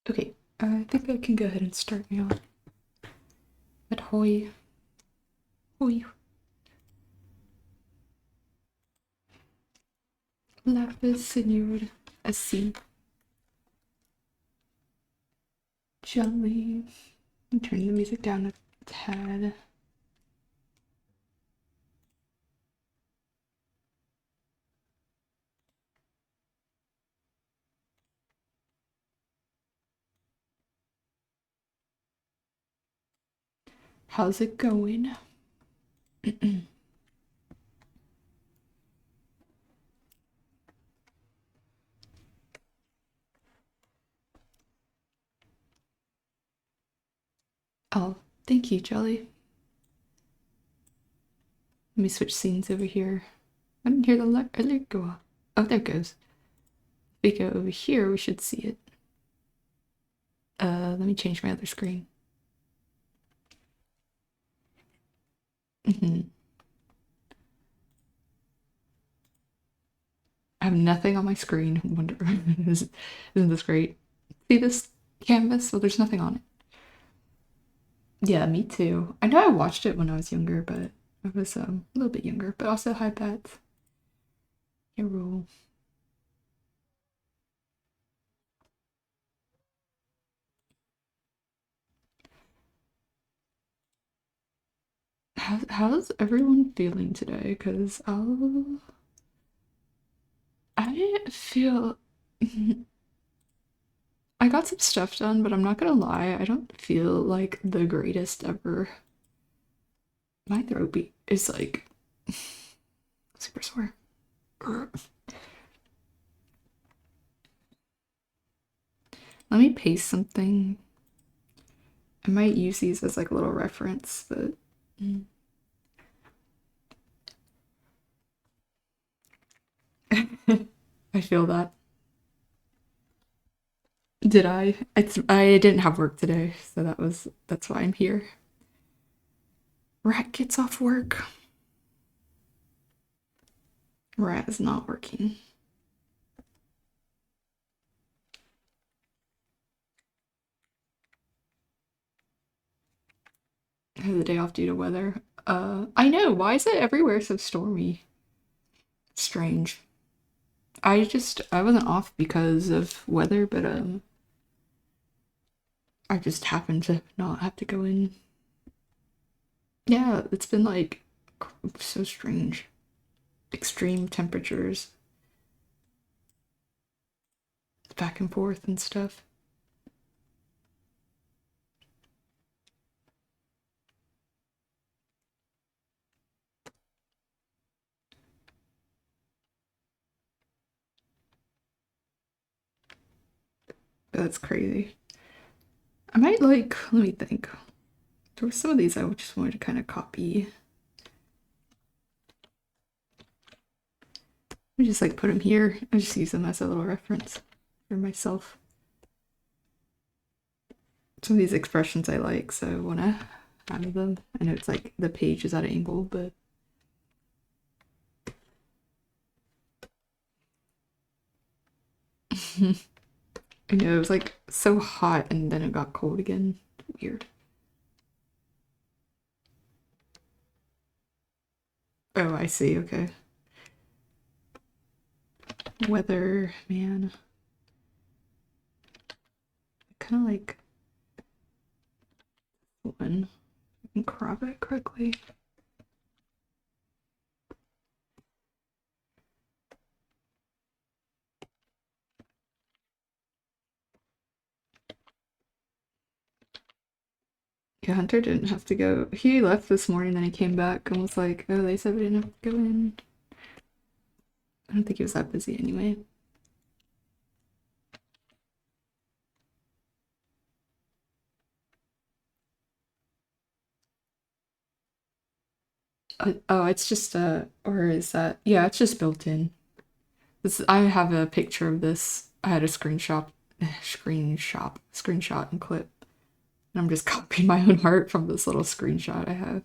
Okay, I think I can go ahead and start now. But hoy, hoy, lapis señor, así, jelly. I'm turning the music down a tad. How's it going? Oh, thank you, Jelly. Let me switch scenes over here. I didn't hear the alert go off. Oh, there it goes. If we go over here, we should see it. Let me change my other screen. I have nothing on my screen. Wonder, isn't this great? See this canvas? Well, there's nothing on it. Yeah, me too. I know I watched it when I was younger, but I was a little bit younger, but also high bets. Your rule. How's everyone feeling today? Because I feel I got some stuff done, but I'm not gonna lie, I don't feel like the greatest ever. My throat beat is like super sore. Let me paste something. I might use these as like a little reference, but I feel that. Did I? I didn't have work today, so that's why I'm here. Rat gets off work. Rat is not working. I have the day off due to weather. I know. Why is it everywhere so stormy? Strange. I wasn't off because of weather, but I just happened to not have to go in. Yeah, it's been like so strange. Extreme temperatures, back and forth and stuff. That's crazy. I might like, let me think. There were some of these I just wanted to kind of copy. I just like put them here. I just use them as a little reference for myself. Some of these expressions I like, so I want to add them. I know it's like the page is at an angle, but I know it was like so hot and then it got cold again. Weird. Oh, I see. Okay. Weather, man. Kind of like one. I can crop it correctly. Yeah, Hunter didn't have to go. He left this morning, then he came back and was like, oh, they said we didn't have to go in. I don't think he was that busy anyway. Oh, it's just or is that? Yeah, it's just built in. I have a picture of this. I had a screenshot and clip, and I'm just copying my own art from this little screenshot I have.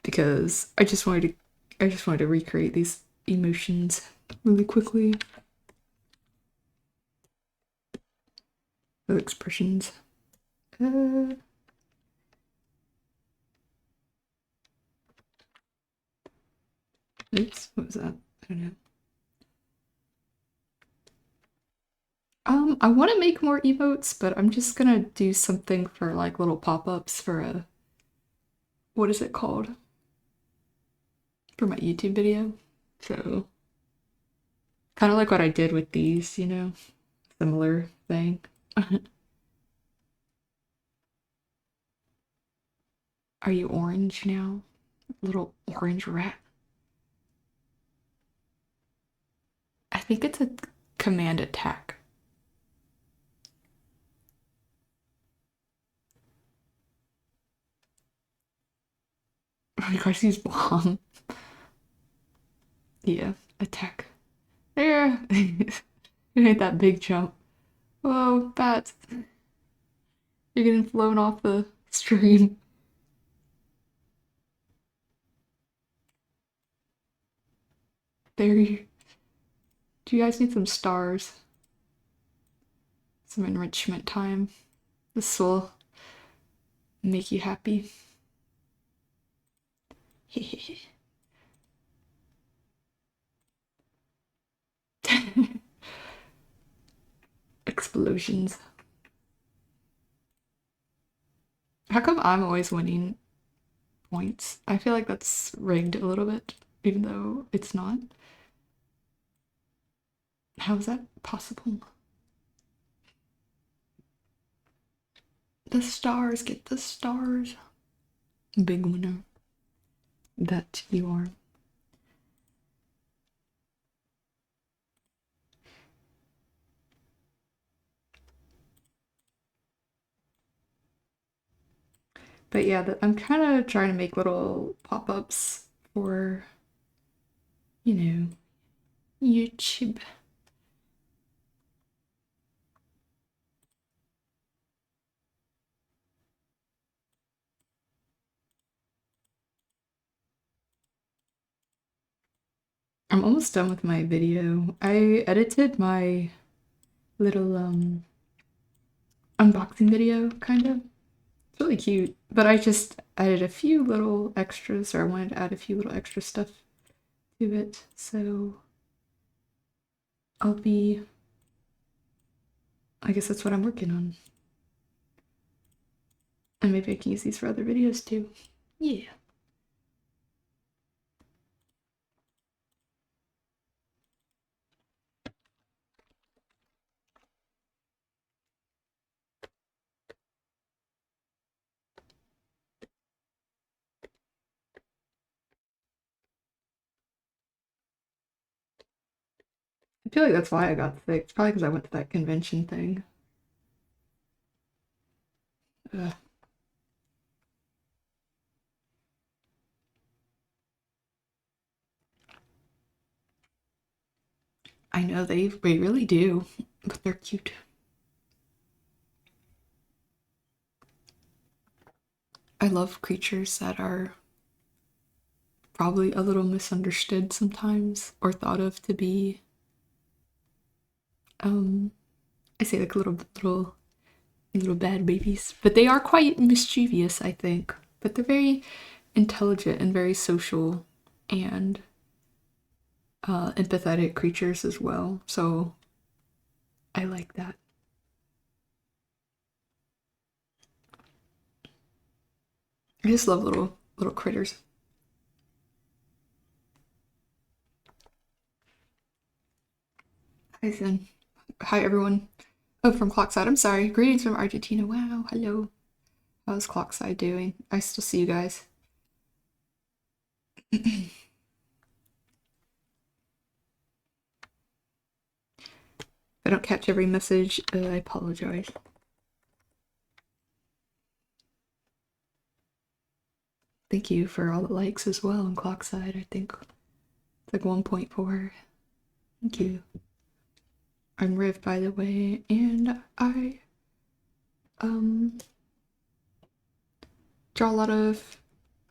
Because I just wanted to recreate these emotions. really quickly. The expressions. Oops, what was that? I don't know. I want to make more emotes, but I'm just gonna do something for like little pop-ups for a, what is it called? For my YouTube video. So, kind of like what I did with these, you know? Similar thing. Are you orange now? Little orange rat. I think it's a command attack. Because he's bomb. Yeah, attack. There. You made that big jump. Whoa, bats. You're getting flown off the stream. There you. Do you guys need some stars? Some enrichment time. This will make you happy. Explosions. How come I'm always winning points? I feel like that's rigged a little bit, even though it's not. How is that possible? The stars, get the stars. Big winner. That you are. But yeah, I'm kind of trying to make little pop-ups for, you know, YouTube. I'm almost done with my video. I edited my little unboxing video, kind of. It's really cute, but I just added a few little extras, or I wanted to add a few little extra stuff to it, so I'll be, I guess that's what I'm working on. And maybe I can use these for other videos too. Yeah. I feel like that's why I got sick. It's probably because I went to that convention thing. Ugh. I know they really do, but they're cute. I love creatures that are probably a little misunderstood sometimes or thought of to be I say like little bad babies, but they are quite mischievous, I think. But they're very intelligent and very social and empathetic creatures as well. So I like that. I just love little critters. Hi Zen. Hi everyone. Oh, from Clockside. I'm sorry. Greetings from Argentina. Wow. Hello. How's Clockside doing? I still see you guys. If I don't catch every message, I apologize. Thank you for all the likes as well on Clockside. I think it's like 1.4. Thank you. I'm Riv, by the way, and I draw a lot of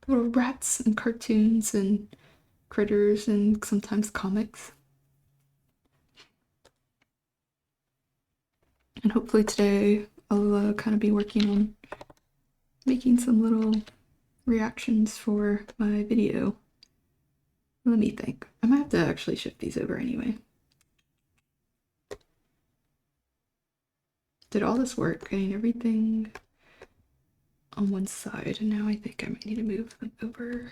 little rats and cartoons and critters and sometimes comics. And hopefully today I'll kind of be working on making some little reactions for my video. Let me think. I might have to actually shift these over anyway. Did all this work getting everything on one side, and now I think I might need to move them over.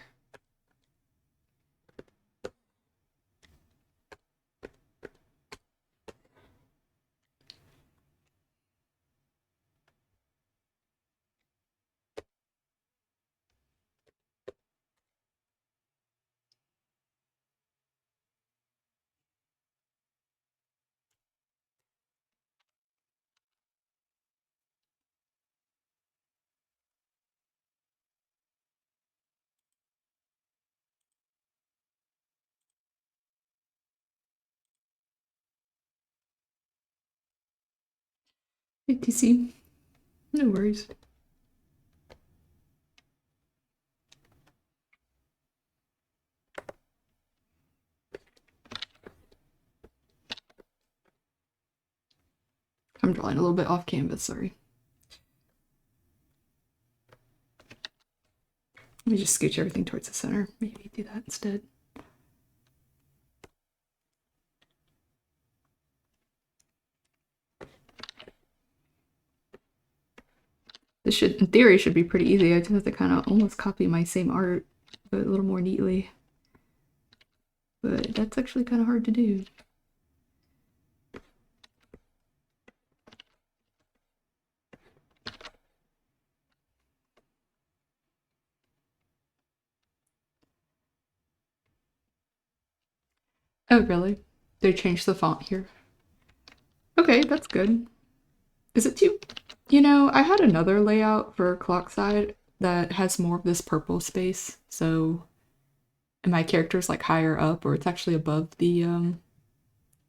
Hey, TC. No worries. I'm drawing a little bit off canvas, sorry. Let me just scooch everything towards the center. Maybe do that instead. This should, in theory, should be pretty easy. I just have to kind of almost copy my same art, but a little more neatly. But that's actually kind of hard to do. Oh, really? They changed the font here. Okay, that's good. Is it too... You know, I had another layout for Clockside that has more of this purple space, so... And my character's like higher up, or it's actually above the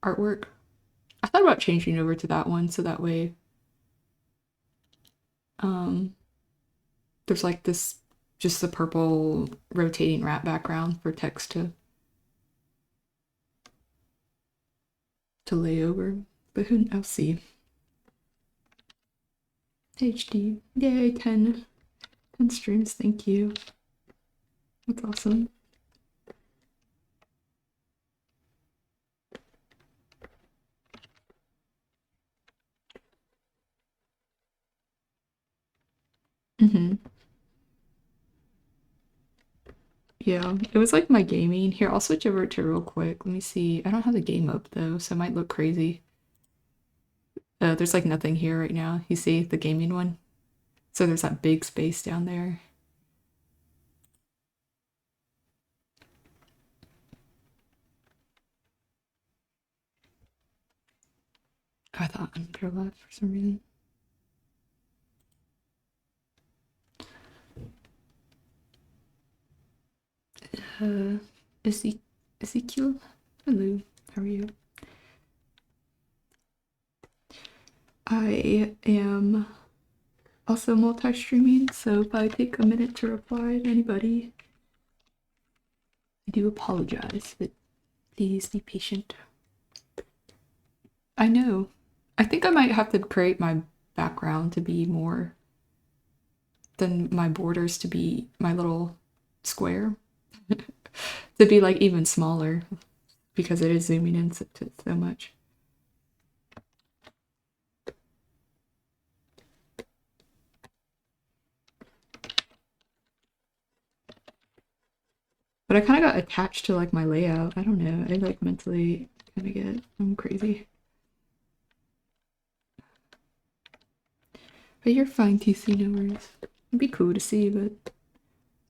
artwork. I thought about changing over to that one, so that way... there's like this... Just the purple rotating wrap background for text to lay over. But who... I'll see. HD. Yay, 10 streams, thank you. That's awesome. Yeah, it was like my gaming. Here, I'll switch over to real quick. Let me see. I don't have the game up though, so it might look crazy. There's like nothing here right now. You see the gaming one? So there's that big space down there. I thought under left for some reason. Ezekiel? Hello, how are you? I am also multi-streaming, so if I take a minute to reply to anybody, I do apologize, but please be patient. I know. I think I might have to create my background to be more than my borders to be my little square. To be like even smaller because it is zooming in so much. But I kind of got attached to like my layout. I don't know. I like mentally kind of get crazy. But you're fine, TC, no worries. It'd be cool to see, but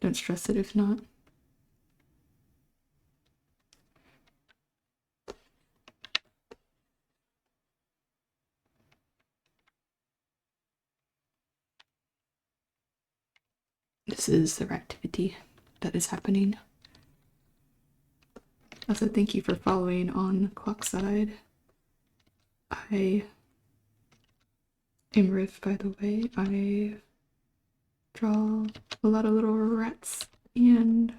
don't stress it if not. This is the activity that is happening. Also, thank you for following on Clockside. I am Riff, by the way. I draw a lot of little rats and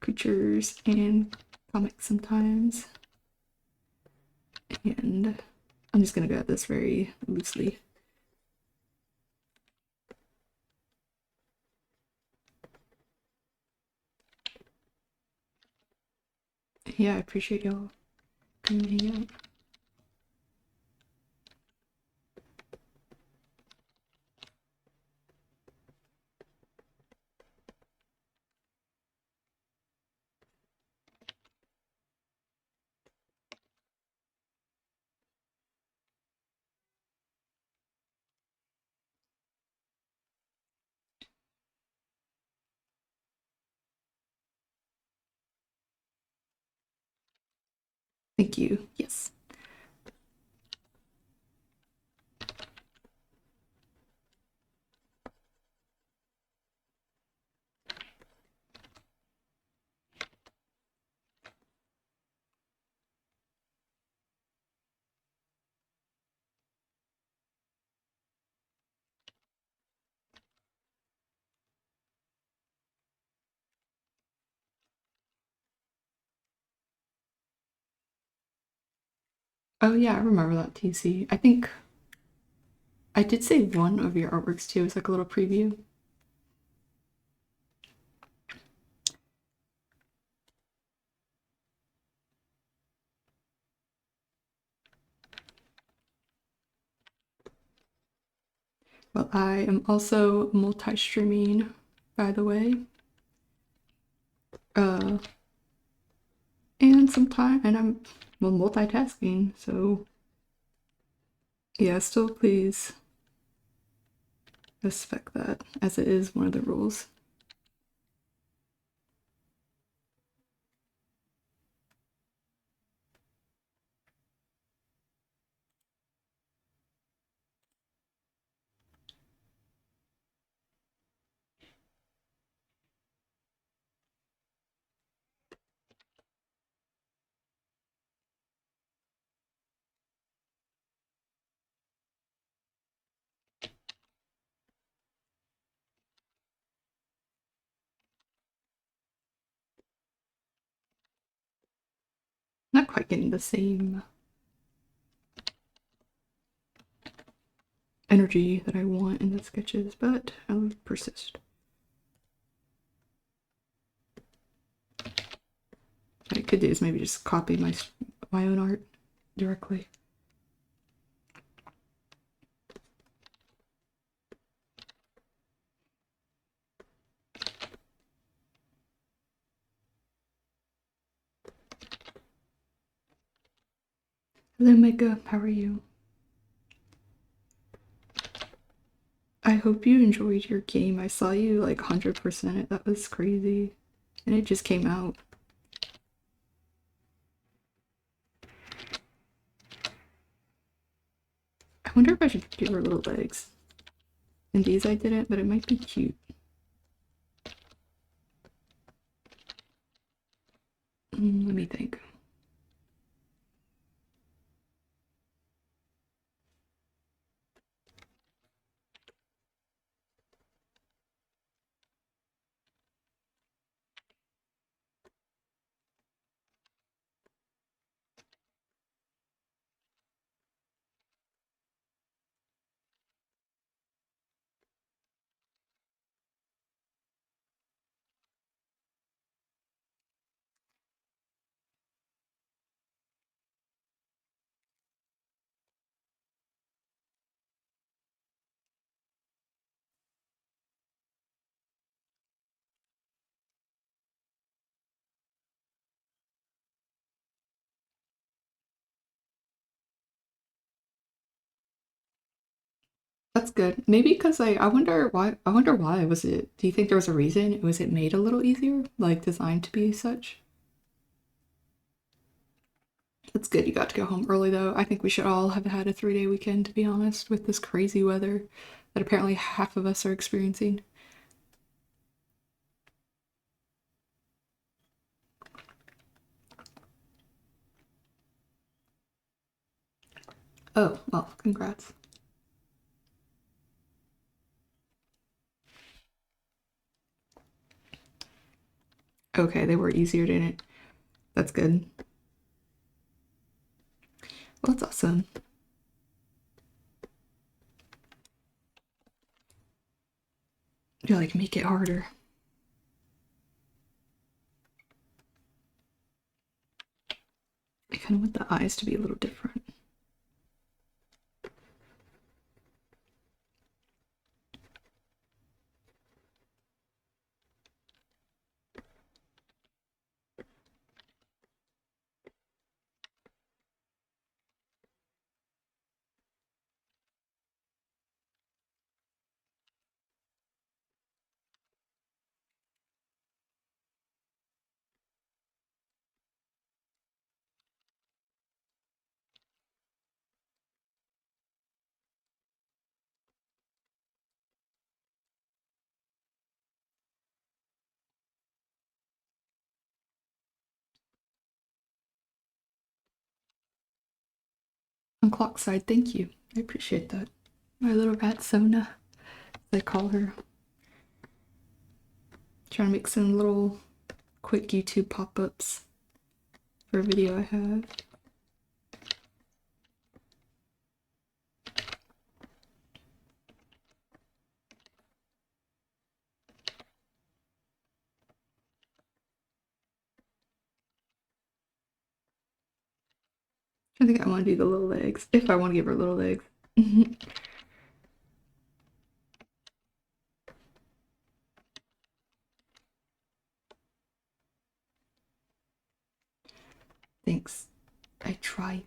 creatures and comics sometimes. And I'm just gonna go at this very loosely. Yeah, I appreciate y'all coming and hang out. Thank you. Yes. Oh yeah, I remember that TC. I think I did say one of your artworks too. It's like a little preview. Well, I am also multi-streaming, by the way. Uh, and sometimes, and I'm well multitasking, so yeah, still please respect that, as it is one of the rules. Not quite getting the same energy that I want in the sketches, but I'll persist. What I could do is maybe just copy my own art directly. Hello, Mega. How are you? I hope you enjoyed your game. I saw you like 100% it. That was crazy. And it just came out. I wonder if I should do her little legs. In these I didn't, but it might be cute. Let me think. That's good. Maybe because I wonder why was it? Do you think there was a reason? Was it made a little easier, like designed to be such? That's good. You got to go home early though. I think we should all have had a 3-day weekend, to be honest, with this crazy weather that apparently half of us are experiencing. Oh, well, congrats. Okay, they were easier, didn't it? That's good. Well, that's awesome. You like make it harder. I kind of want the eyes to be a little different. On clock side, thank you. I appreciate that. My little rat Sona, as I call her. Trying to make some little quick YouTube pop-ups for a video I have. I think I want to do the little legs, if I want to give her little legs. Thanks. I try.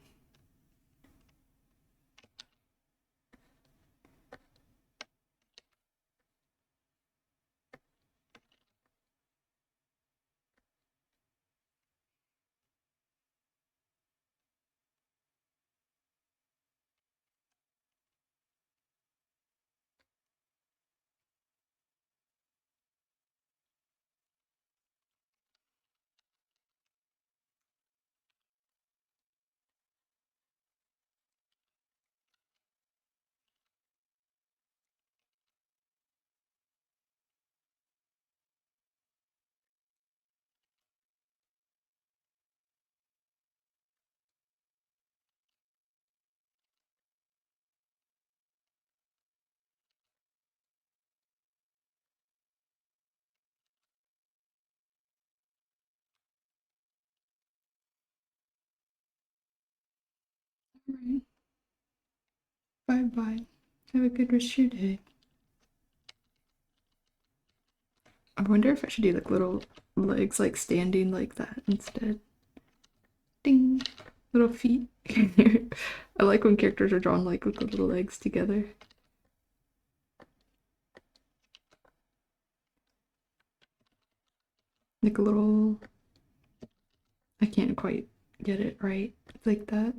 Alright. Bye-bye. Have a good rest of your day. I wonder if I should do like little legs like standing like that instead. Ding! Little feet. I like when characters are drawn like with the little legs together. Like a little... I can't quite get it right. Like that.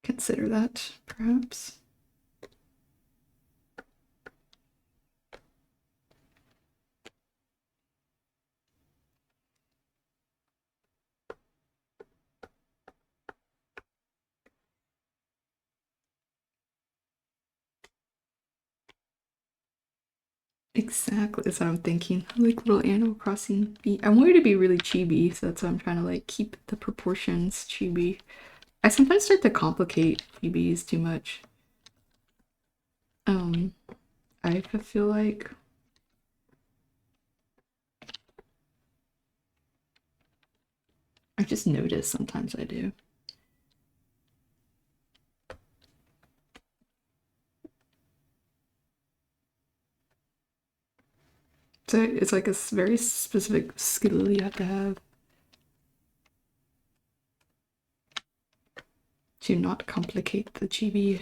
Consider that, perhaps. Exactly, that's what I'm thinking. I like little Animal Crossing feet. I want it to be really chibi, so that's why I'm trying to like keep the proportions chibi. I sometimes start to complicate chibis too much. Um, I feel like I just notice sometimes I do. So it's like a very specific skill you have to have to not complicate the chibi.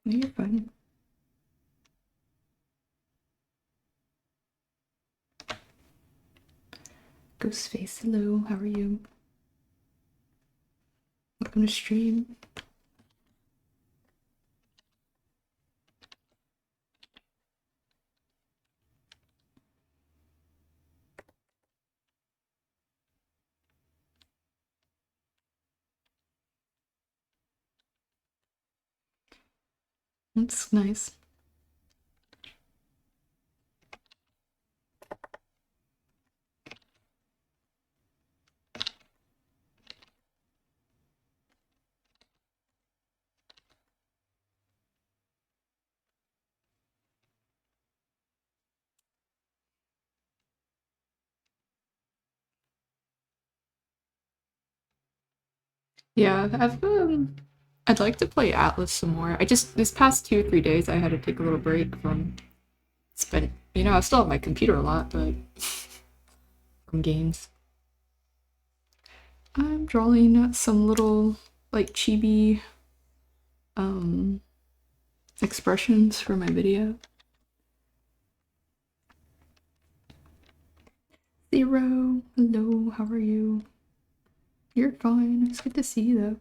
No, you're fine. Ghostface, hello, how are you? Welcome to stream. It's nice. Yeah, I'd like to play Atlas some more. I just this past 2 or 3 days I had to take a little break from spend. I still have my computer a lot, but from games. I'm drawing some little like chibi um expressions for my video. Zero, hello, how are you? You're fine. It's good to see you though.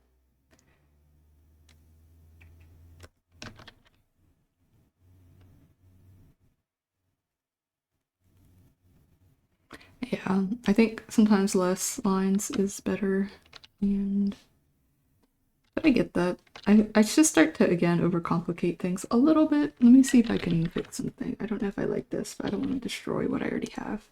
Yeah, I think sometimes less lines is better, and but I get that. I just start to again overcomplicate things a little bit. Let me see if I can fix something. I don't know if I like this, but I don't want to destroy what I already have.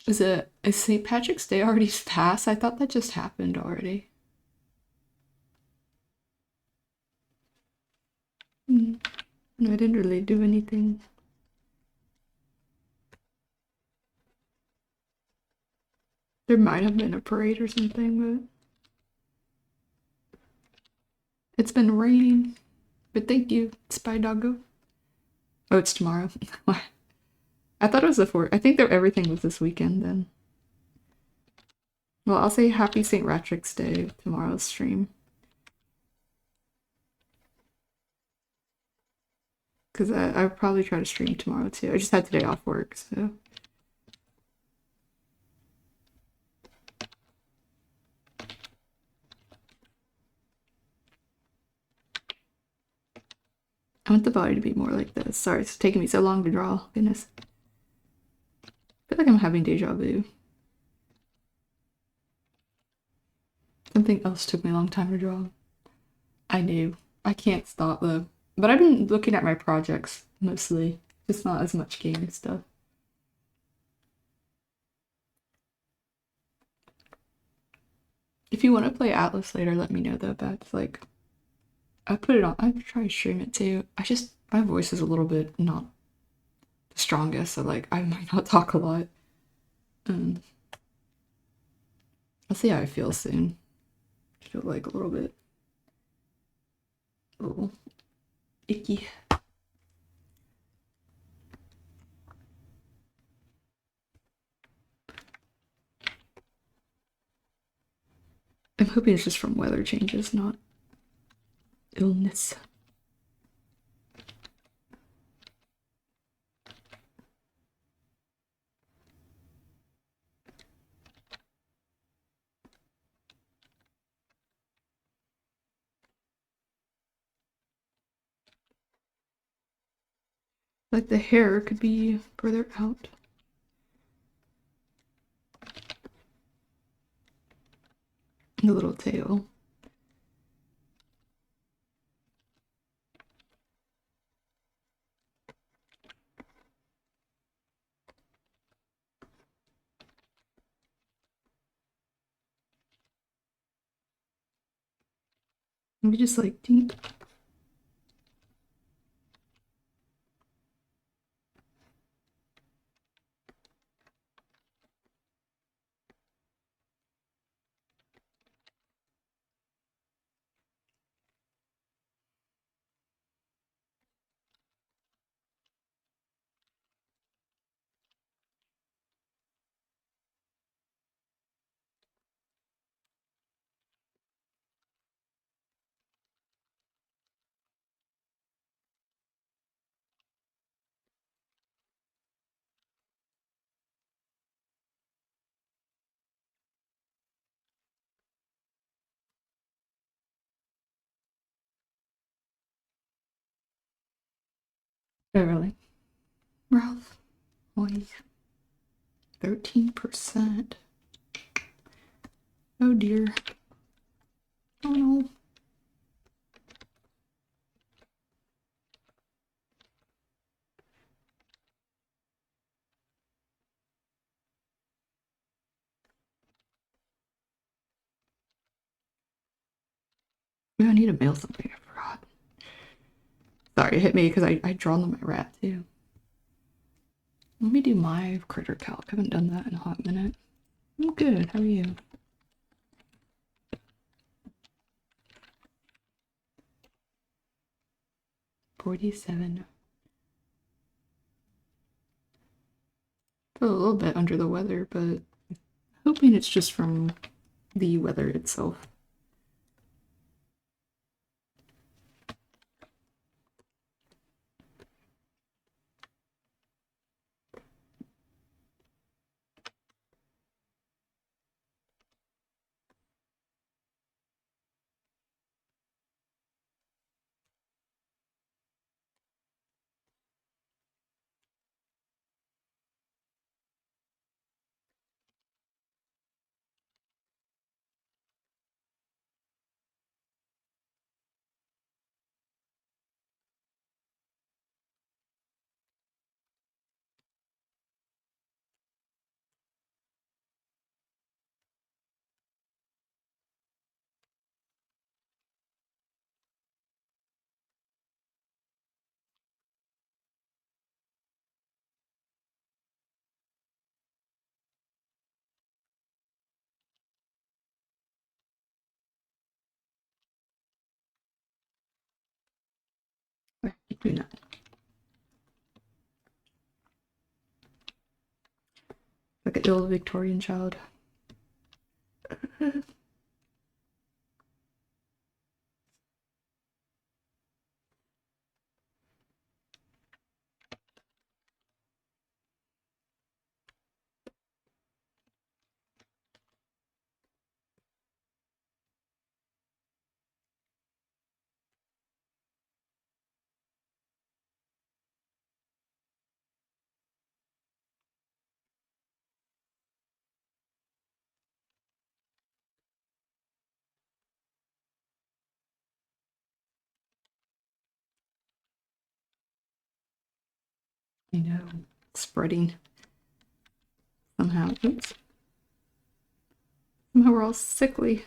Is St. Patrick's Day already passed? I thought that just happened already. No, I didn't really do anything. There might have been a parade or something, but it's been raining. But thank you, Spy Doggo. Oh, it's tomorrow. I thought it was the 4th. I think that everything was this weekend then. Well, I'll say happy St. Patrick's Day tomorrow's stream. Because I'll probably try to stream tomorrow too. I just had today off work, so. I want the body to be more like this. Sorry, it's taking me so long to draw. Goodness. I feel like I'm having deja vu. Something else took me a long time to draw. I knew. I can't stop though. But I've been looking at my projects mostly. Just not as much game stuff. If you want to play Atlas later, let me know though. That's like I put it on. I try to stream it too. My voice is a little bit not the strongest, so like I might not talk a lot. Um, I'll see how I feel soon. I feel like a little icky. I'm hoping it's just from weather changes, not illness. Like the hair could be further out. The little tail. Maybe just like deep. Oh, really? Ralph, like 13%. Oh dear. Oh no. Maybe I need to mail something. I forgot. Sorry, it hit me because I drawn them my rat too. Let me do my critter calc. I haven't done that in a hot minute. I'm good. How are you? $47. Feel a little bit under the weather, but hoping it's just from the weather itself. Keep doing that. Like an ill Victorian child. I know. Spreading. Somehow. Oops. Somehow we're all sickly.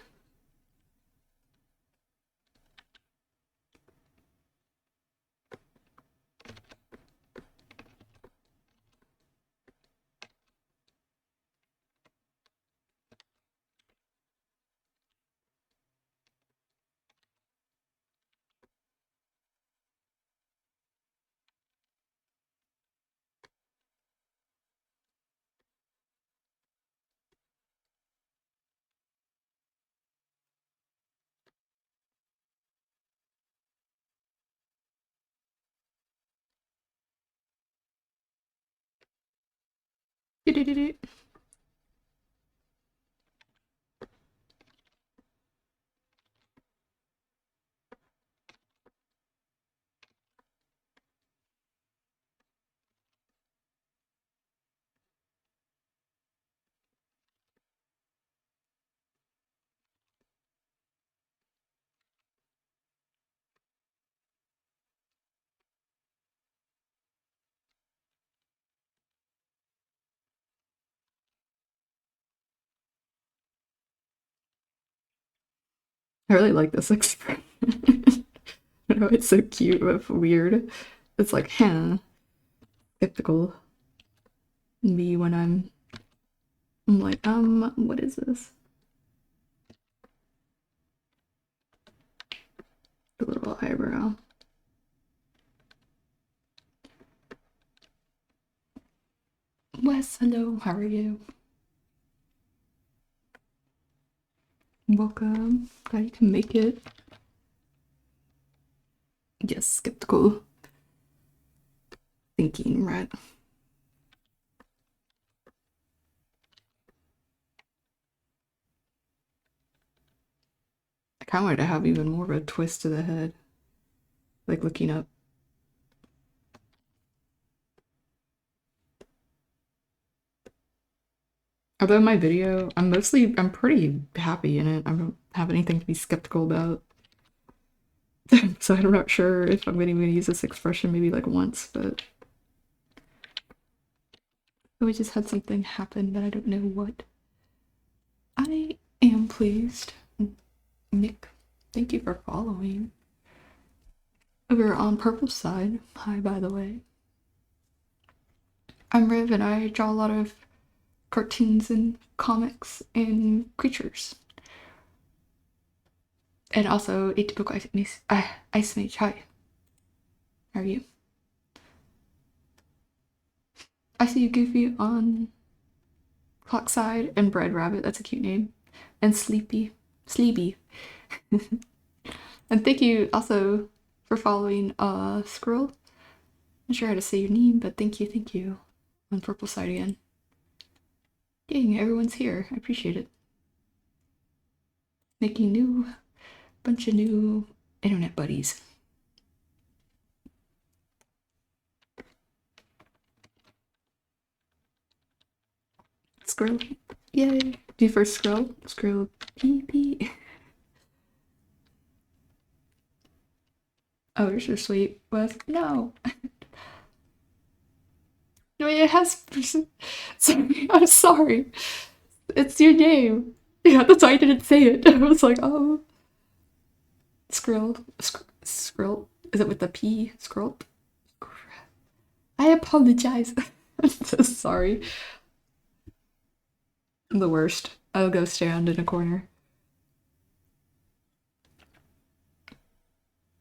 I really like this expression. know, it's so cute but weird. It's like, huh, skeptical me when I'm like, what is this? The little eyebrow. Wes, hello, how are you? Welcome. Glad you can make it. Yes, skeptical thinking, right? I kind of wanted to have even more of a twist to the head, like looking up. Although my video, I'm pretty happy in it. I don't have anything to be skeptical about. So I'm not sure if I'm going to use this expression maybe like once, but we just had something happen that I don't know what. I am pleased. Nick, thank you for following. Over on Purple Side, hi by the way. I'm Riv and I draw a lot of cartoons and comics and creatures. And also, Book Ice Mage, hi. How are you? I see you, Goofy, on Clockside, and Bread Rabbit, that's a cute name. And Sleepy. And thank you also for following Skrill. Not sure how to say your name, but thank you. On Purple Side again. Dang, everyone's here. I appreciate it. Making bunch of new internet buddies. Skrill. Yay. Do you first Skrill? Skrill pee. Oh, you're so sweet. With no. No, it has. Sorry, I'm sorry. It's your name. Yeah, that's why I didn't say it. I was like, oh. Skrill. Is it with the P? Skrill? I apologize. I'm so sorry. I'm the worst. I'll go stand in a corner.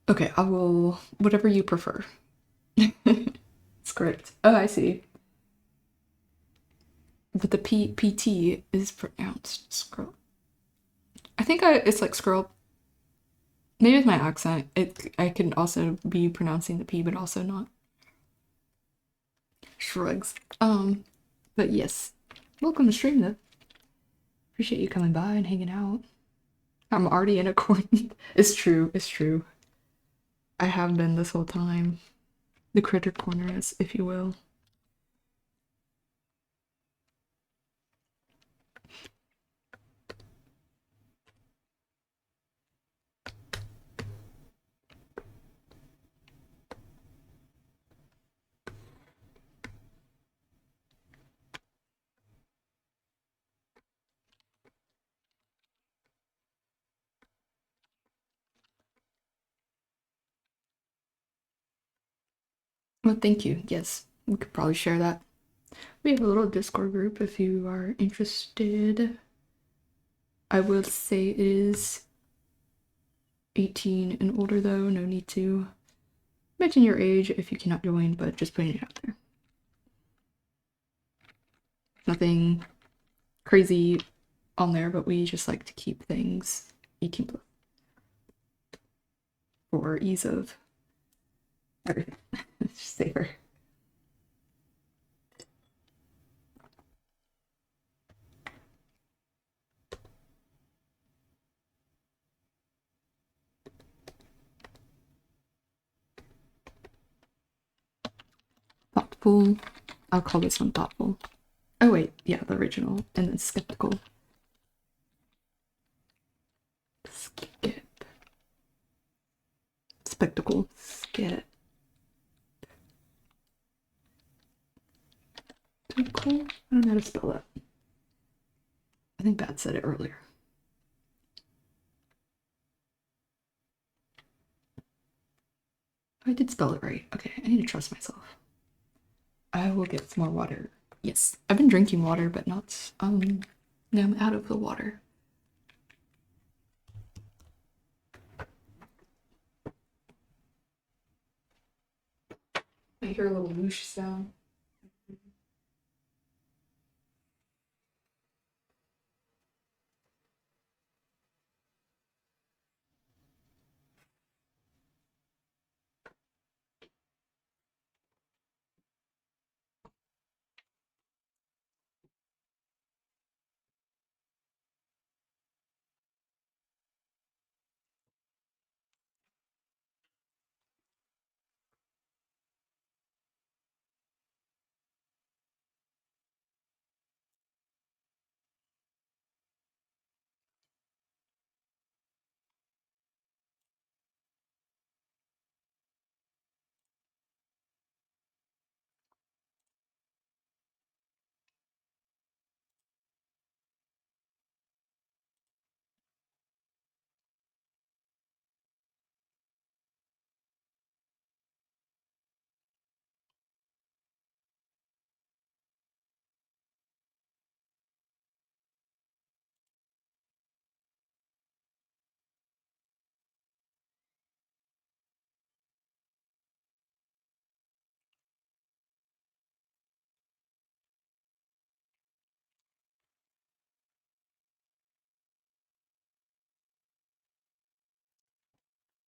Okay, I will. Whatever you prefer. Script. Oh, I see. But the PT is pronounced scroll. I think it's like scroll. Maybe with my accent, I can also be pronouncing the P, but also not. Shrugs. But yes. Welcome to stream though. Appreciate you coming by and hanging out. I'm already in a corner. It's true. I have been this whole time. The critter corner, if you will. Well, thank you. Yes, we could probably share that. We have a little Discord group if you are interested. I will say it is 18 and older though, no need to mention your age if you cannot join, but just putting it out there. Nothing crazy on there, but we just like to keep things 18 plus for ease of everything. It's just safer. Thoughtful. I'll call this one thoughtful. Oh wait, yeah, the original, and then skeptical. Skip. Spectacle. Skip. Spectacle? I don't know how to spell that. I think Bat said it earlier. I did spell it right. Okay, I need to trust myself. I will get some more water. Yes, I've been drinking water, but not, now I'm out of the water. I hear a little whoosh sound.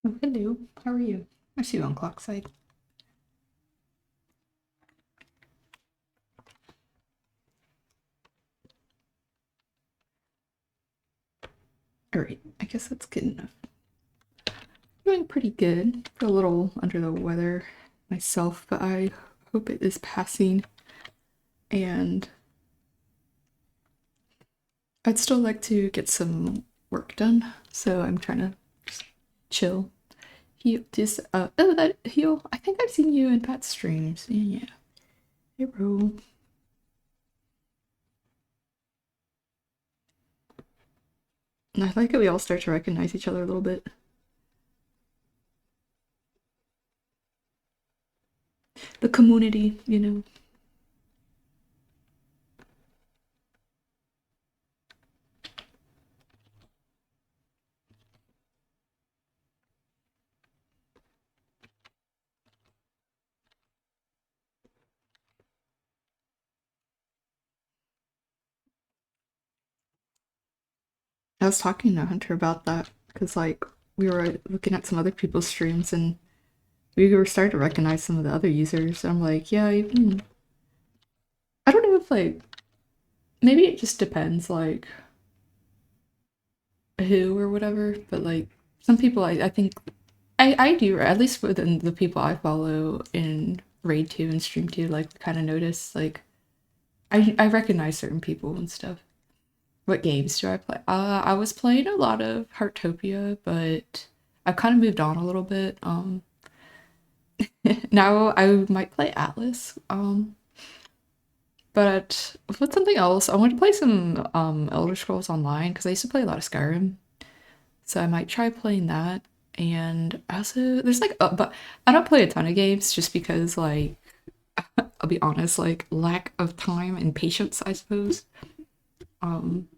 Oh, hello. How are you? I see you on Clockside. Alright, I guess that's good enough. Doing pretty good. Feel a little under the weather myself, but I hope it is passing. And I'd still like to get some work done, so I'm trying to just chill. Oh, that heal. I think I've seen you in Pat's streams. Yeah. Hey, bro. And I like that we all start to recognize each other a little bit. The community, you know. I was talking to Hunter about that because, like, we were looking at some other people's streams and we were starting to recognize some of the other users. I'm like, yeah, even I don't know if like maybe it just depends like who or whatever, but like some people I think I do at least within the people I follow in Raid 2 and Stream 2 like kind of notice like I recognize certain people and stuff. What games do I play? I was playing a lot of Heartopia, but I've kind of moved on a little bit. Now I might play Atlas. But what's something else? I want to play some Elder Scrolls Online because I used to play a lot of Skyrim. So I might try playing that. And also there's like but I don't play a ton of games just because like I'll be honest, like lack of time and patience, I suppose. Um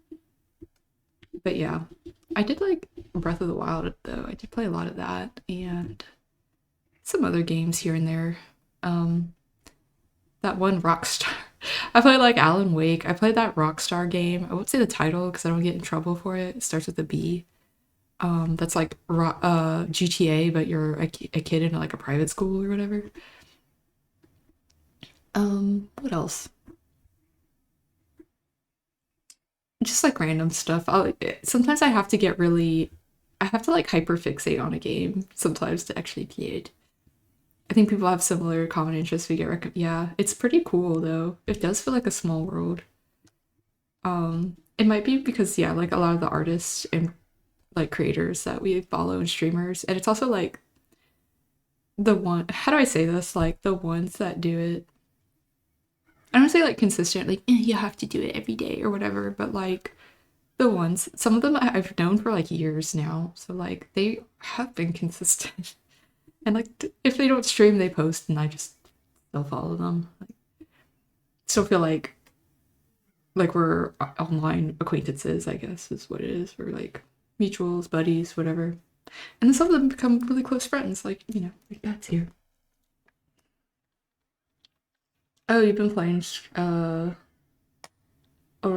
but yeah. I did like Breath of the Wild though. I did play a lot of that and some other games here and there. Um that one Rockstar. I played like Alan Wake. I played that Rockstar game. I won't say the title because I don't get in trouble for it. It starts with a B. That's like GTA, but you're a kid in like a private school or whatever. What else? Just like random stuff. Sometimes I have to get really, I have to like hyperfixate on a game sometimes to actually play it. I think people have similar common interests. Yeah, it's pretty cool though. It does feel like a small world. It might be because yeah, like a lot of the artists and like creators that we follow and streamers, and it's also like the one. How do I say this? Like the ones that do it. I don't say like consistent, like you have to do it every day or whatever, but like the ones. Some of them I've known for like years now, so like they have been consistent. And like if they don't stream, they post, and I just still follow them. Like, still feel like we're online acquaintances, I guess is what it is. We're like mutuals, buddies, whatever. And then some of them become really close friends, like, you know, like that's here. Oh, you've been playing Elder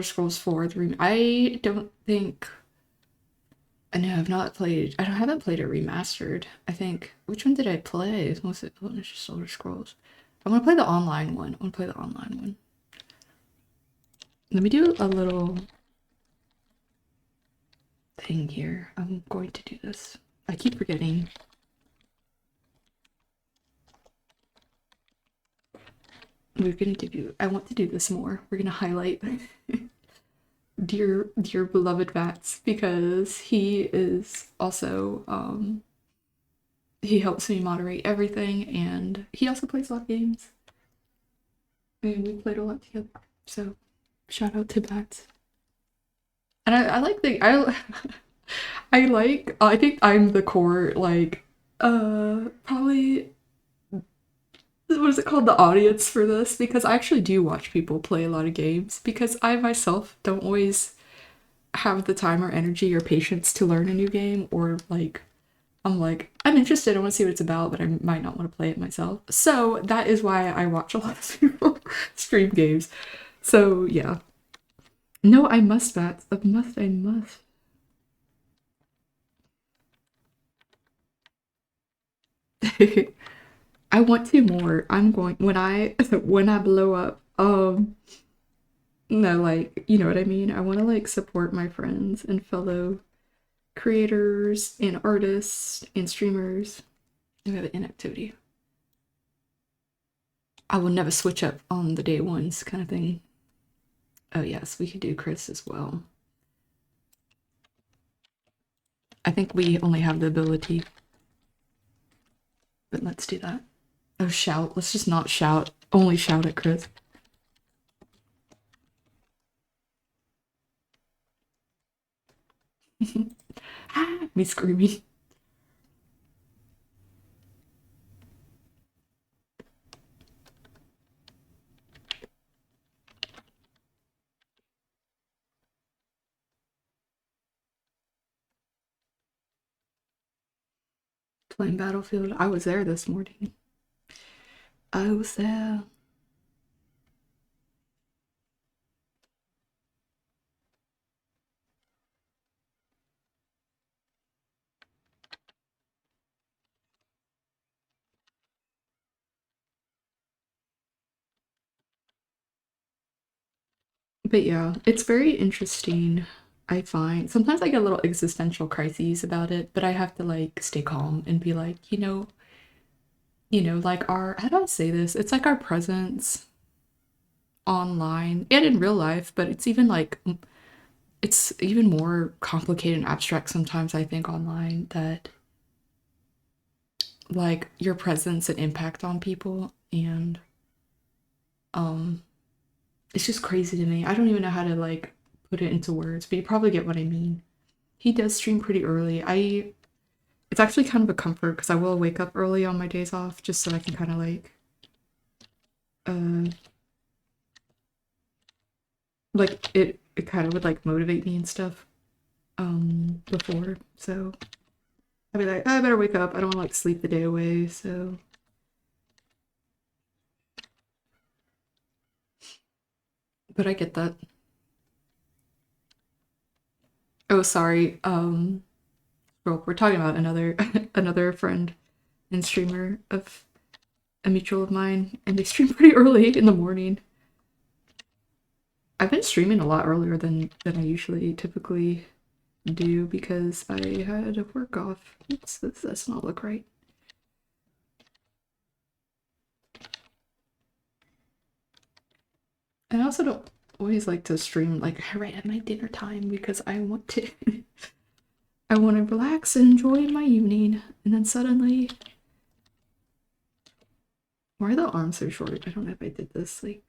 Scrolls 4 the I don't think I know I've not played I haven't played it remastered. I think which one did I play? Was it it's just Elder Scrolls? I'm gonna play the online one. I wanna play the online one. Let me do a little thing here. I'm going to do this. I keep forgetting. We're gonna do. I want to do this more. We're gonna highlight dear beloved Vats because he is also he helps me moderate everything and he also plays a lot of games. And we played a lot together. So shout out to Vats. And I like the I like I think I'm the core like probably what is it called, the audience for this, because I actually do watch people play a lot of games because I myself don't always have the time or energy or patience to learn a new game, or like I'm interested, I want to see what it's about, but I might not want to play it myself. So that is why I watch a lot of people stream games. So yeah. No, I must, Bats. I must. I want to more. I'm going when I when I blow up. No, like you know what I mean. I want to like support my friends and fellow creators and artists and streamers who have inactivity. I will never switch up on the day ones kind of thing. Oh yes, we could do Chris as well. I think we only have the ability, but let's do that. Oh, shout. Let's just not shout. Only shout at Chris. Me screaming. Playing Battlefield. I was there this morning. I was there. But yeah, it's very interesting. I find sometimes I get a little existential crises about it, but I have to like stay calm and be like, like our how do I say this? It's like our presence online and in real life, but it's even like it's even more complicated and abstract sometimes I think online that like your presence and impact on people and um it's just crazy to me. I don't even know how to like put it into words, but you probably get what I mean. He does stream pretty early. I It's actually kind of a comfort because I will wake up early on my days off just so I can kind of uh like it kind of would like motivate me and stuff before. So I'd be like, "Oh, I better wake up. I don't want to like sleep the day away." So but I get that. Oh, sorry. Well, we're talking about another another friend and streamer of a mutual of mine, and they stream pretty early in the morning. I've been streaming a lot earlier than I usually typically do because I had a work off. Oops, this does not look right. And I also don't always like to stream like right at my dinner time because I want to I want to relax and enjoy my evening, and then suddenly, why are the arms so short? I don't know if I did this like.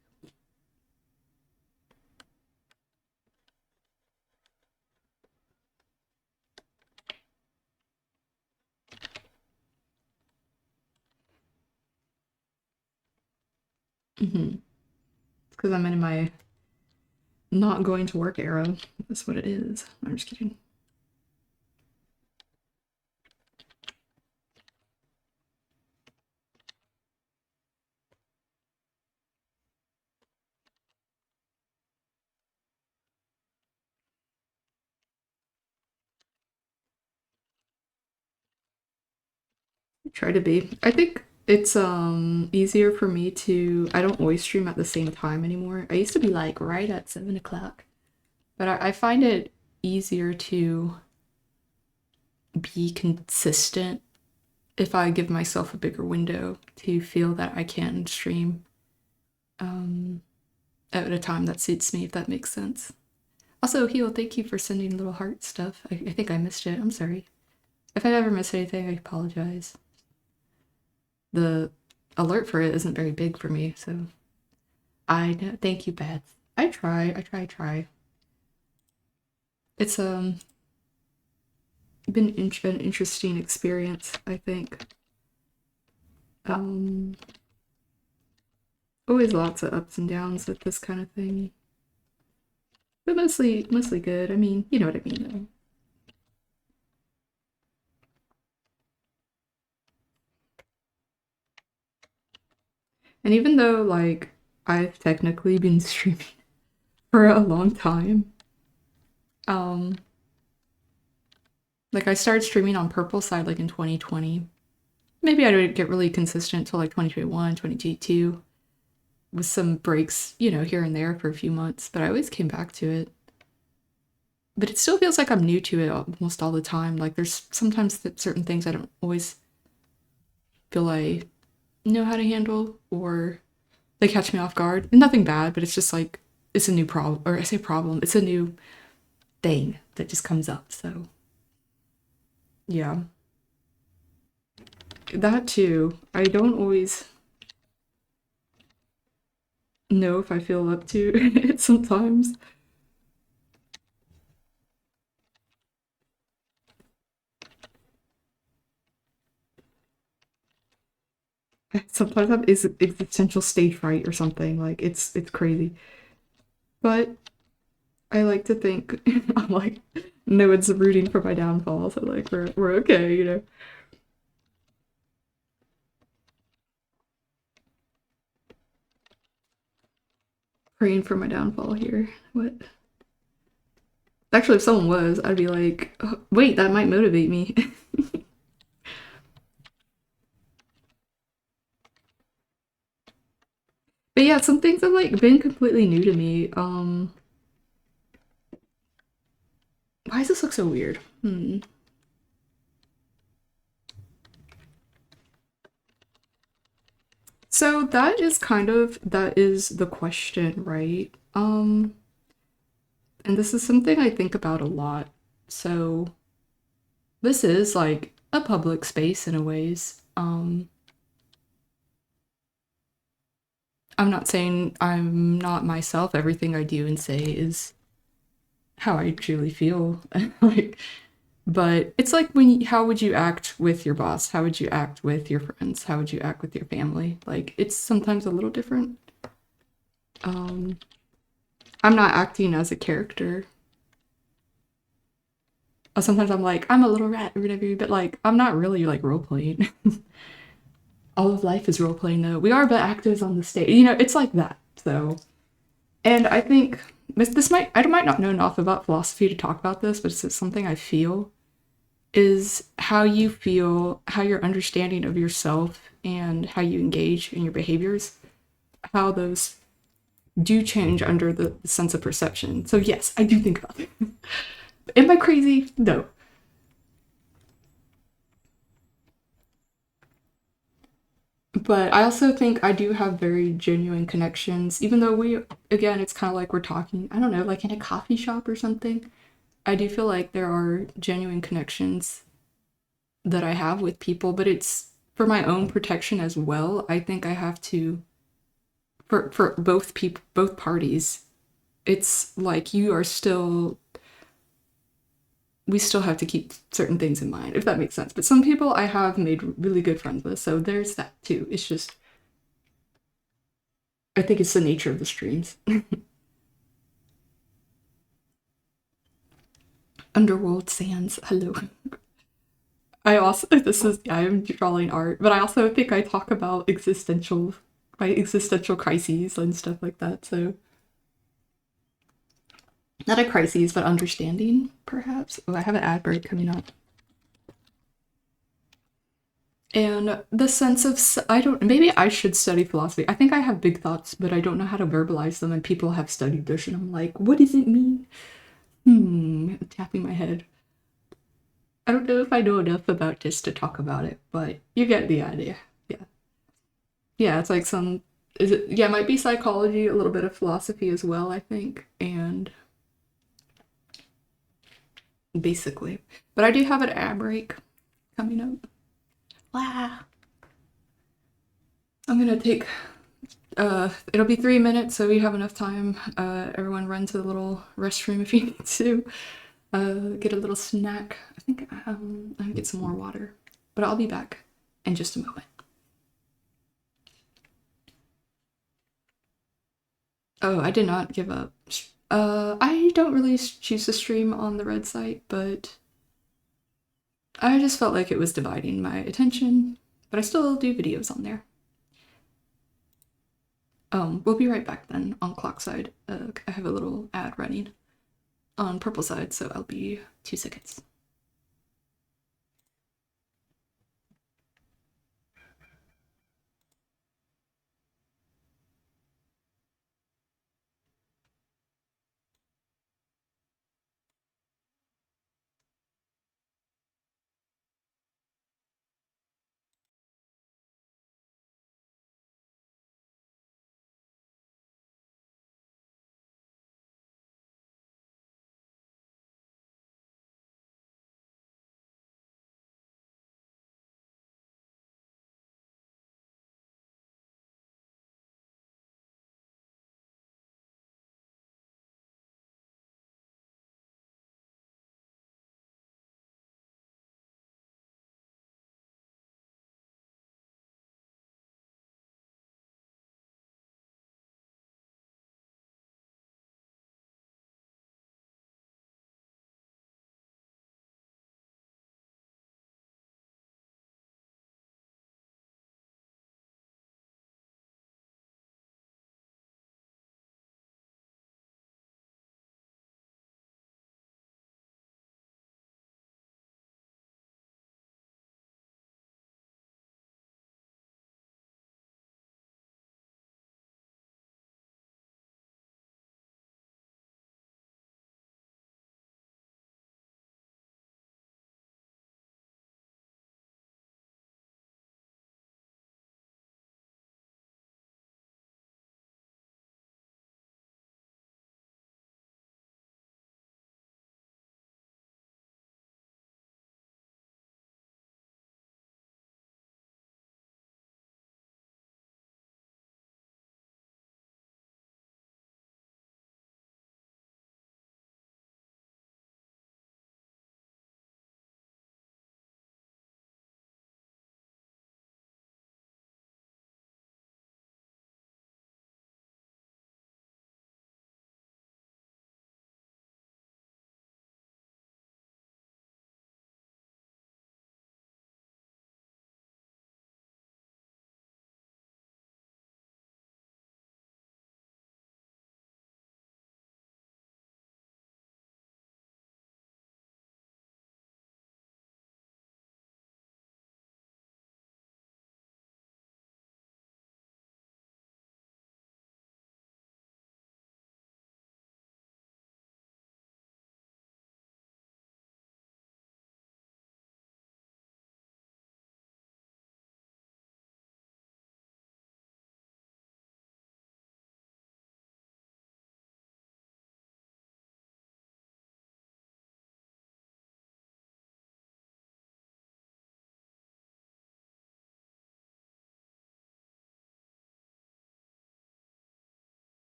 Mm-hmm. It's because I'm in my not going to work era. That's what it is. I'm just kidding. I try to be. I think it's easier for me to. I don't always stream at the same time anymore. I used to be like right at 7 o'clock, but I find it easier to be consistent if I give myself a bigger window to feel that I can stream um, at a time that suits me, if that makes sense. Also, Heal, thank you for sending little heart stuff. I think I missed it. I'm sorry. If I ever missed anything, I apologize. The alert for it isn't very big for me, so I know. Thank you, Beth. I try. It's been an interesting experience, I think. Um, Always lots of ups and downs with this kind of thing, but mostly good. I mean, you know what I mean, though. And even though like I've technically been streaming for a long time, um, like I started streaming on Purple Side like in 2020, Maybe I didn't get really consistent till like 2021, 2022, with some breaks, you know, here and there for a few months, but I always came back to it. But it still feels like I'm new to it almost all the time. Like there's sometimes certain things I don't always feel I know how to handle, or they catch me off guard. Nothing bad, but it's just like it's a new problem, or I say problem, it's a new thing that just comes up. So yeah, that too. I don't always know if I feel up to it sometimes. Sometimes I have existential stage fright or something. Like it's crazy. But I like to think I'm like no one's rooting for my downfall, so like we're okay, you know. Praying for my downfall here. What? Actually, if someone was, I'd be like, oh, wait, that might motivate me. But yeah, some things have like been completely new to me. Why does this look so weird? So that is the question, right? And this is something I think about a lot. So this is like a public space in a ways. I'm not saying I'm not myself. Everything I do and say is how I truly feel. Like, but it's like how would you act with your boss? How would you act with your friends? How would you act with your family? Like, it's sometimes a little different. Um, I'm not acting as a character. Sometimes I'm like, I'm a little rat or whatever, but like, I'm not really like role playing. All of life is role playing though. We are but actors on the stage. You know, it's like that. So, and I think I might not know enough about philosophy to talk about this, but it's something I feel is how you feel, how your understanding of yourself and how you engage in your behaviors, how those do change under the sense of perception. So yes, I do think about it. Am I crazy? No. But I also think I do have very genuine connections, even though again, it's kind of like we're talking, I don't know, like in a coffee shop or something. I do feel like there are genuine connections that I have with people, but it's for my own protection as well. I think I have to, for both people, both parties, it's like we still have to keep certain things in mind, if that makes sense. But some people I have made really good friends with, so there's that too. It's just, I think it's the nature of the streams. Underworld Sands, hello. I also, I am drawing art, but I also think I talk about my existential crises and stuff like that, so. Not a crises, but understanding, perhaps. Oh, I have an ad break coming up. And the sense of, I don't, maybe I should study philosophy. I think I have big thoughts, but I don't know how to verbalize them. And people have studied this, and I'm like, what does it mean? I'm tapping my head. I don't know if I know enough about this to talk about it, but you get the idea. Yeah. Yeah, it's like yeah, it might be psychology, a little bit of philosophy as well, I think. And basically. But I do have an ad break coming up. Wow. I'm gonna take it'll be 3 minutes, so you have enough time. Everyone run to the little restroom if you need to. Get a little snack. I think I'm gonna get some more water. But I'll be back in just a moment. Oh, I did not give up. I don't really choose to stream on the red site, but I just felt like it was dividing my attention. But I still do videos on there. We'll be right back then on clock side. I have a little ad running on purple side, so I'll be 2 seconds.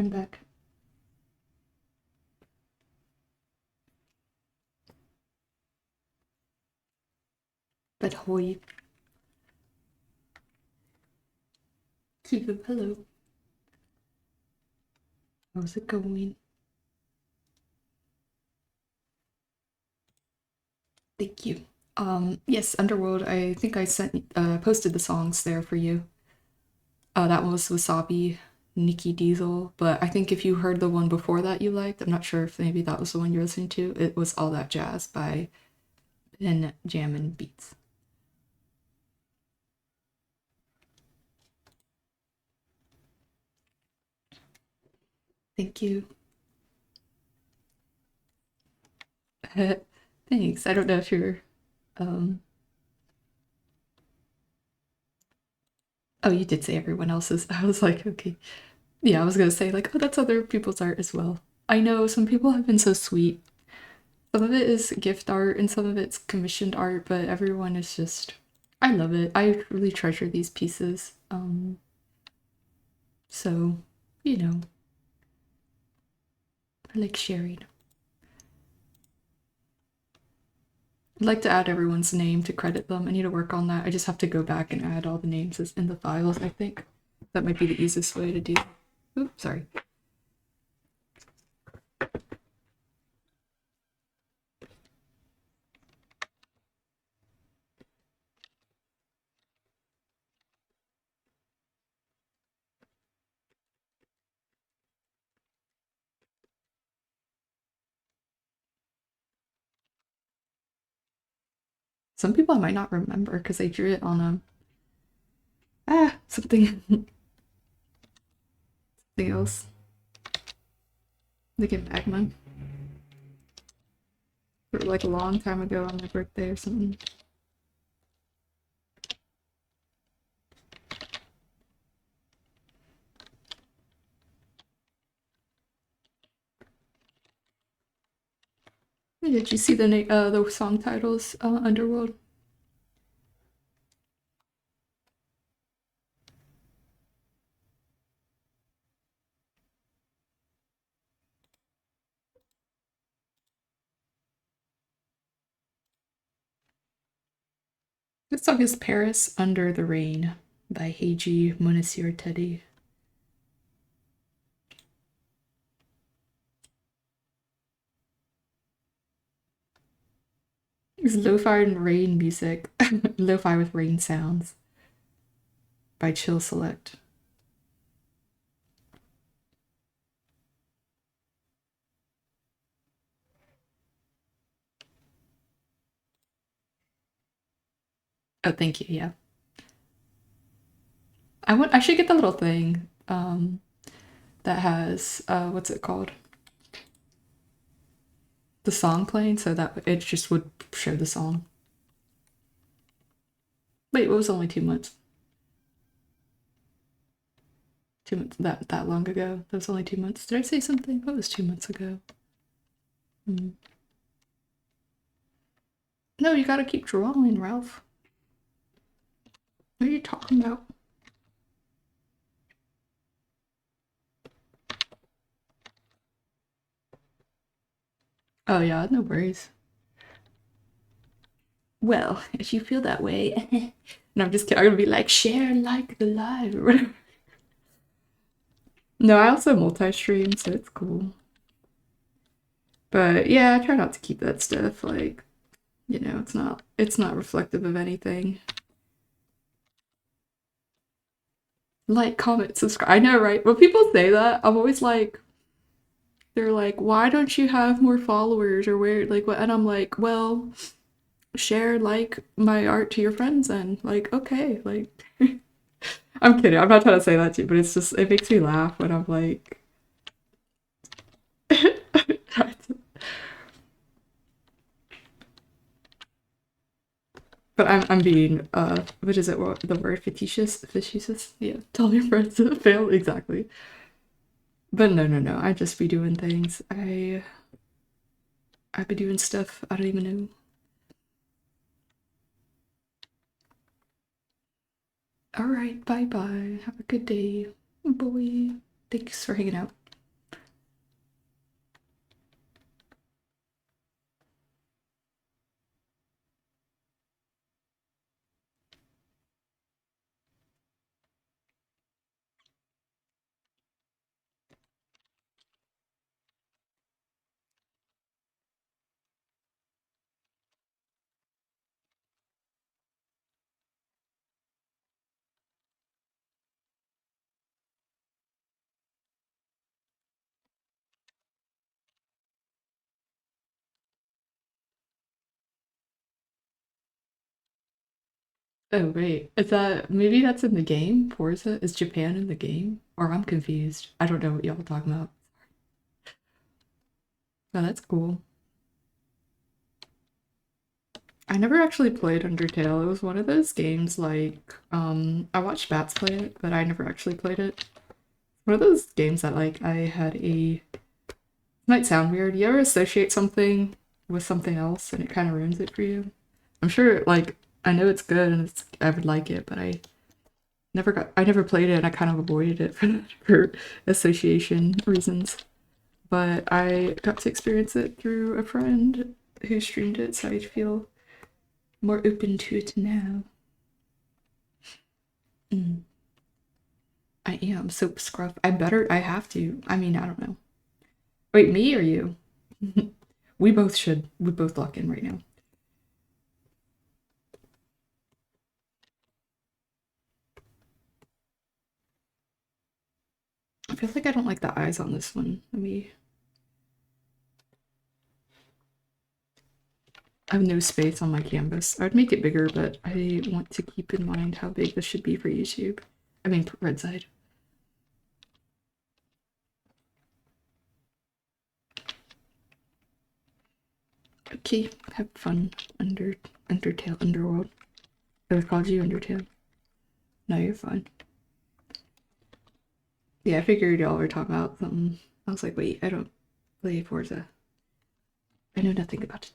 I'm back. But hoy. Keep it hello. How's it going? Thank you. Yes, Underworld, I think I posted the songs there for you. That one was Wasabi, Nikki Diesel, but I think if you heard the one before that you liked, I'm not sure if maybe that was the one you're listening to. It was All That Jazz by Ben Jammin Beats. Thank you. Thanks. I don't know if you're um oh, you did say everyone else's. I was like, okay. Yeah, I was gonna say like, oh, that's other people's art as well. I know some people have been so sweet. Some of it is gift art and some of it's commissioned art, but everyone is just I love it. I really treasure these pieces. So, you know, I like sharing. I'd like to add everyone's name to credit them. I need to work on that. I just have to go back and add all the names in the files, I think. That might be the easiest way to do. Oops, sorry. Some people I might not remember because I drew it on something something else. Like a magma. Or like a long time ago on my birthday or something. Did you see the song titles, Underworld? This song is Paris Under the Rain by Heiji Monasir Teddy. It's lo-fi and rain music. Lo-fi with rain sounds by Chill Select. Oh, thank you. Yeah. I should get the little thing that has what's it called? The song playing so that it just would show the song. Wait, what was only 2 months? 2 months that long ago. That was only 2 months. Did I say something? What was 2 months ago? No, you gotta keep drawing, Ralph. What are you talking about? Oh yeah, no worries. Well, if you feel that way. No, I'm just kidding. I'm gonna be like, share, like the live or whatever. No, I also multi-stream, so it's cool. But yeah, I try not to keep that stuff like, it's not reflective of anything. Like, comment, subscribe. I know, right? When people say that, I'm always like, they're like, why don't you have more followers or where, like, what? And I'm like, well, share, like, my art to your friends and, like, okay, like, I'm kidding. I'm not trying to say that to you, but it's just, it makes me laugh when I'm like, but I'm being what is it? What the word fictitious? Fictitious? Yeah. Tell your friends to fail exactly. But no. I just be doing things. I be doing stuff I don't even know. All right. Bye bye. Have a good day, boy. Thanks for hanging out. Oh, wait. Is that maybe that's in the game? Forza? Is Japan in the game? Or I'm confused. I don't know what y'all are talking about. Oh, that's cool. I never actually played Undertale. It was one of those games like I watched Bats play it, but I never actually played it. One of those games that like I had a it might sound weird. You ever associate something with something else and it kind of ruins it for you? I'm sure like I know it's good and I would like it, but I never played it and I kind of avoided it for association reasons. But I got to experience it through a friend who streamed it, so I feel more open to it now. Mm, I am soap scruff. I have to. I mean, I don't know. Wait, me or you? We both should. We both lock in right now. I feel like I don't like the eyes on this one. Let me. I have no space on my canvas. I would make it bigger, but I want to keep in mind how big this should be for YouTube. I mean, red side. Okay, have fun. Undertale Underworld. I called you Undertale. No, you're fine. Yeah, I figured y'all were talking about something. I was like, wait, I don't play Forza. I know nothing about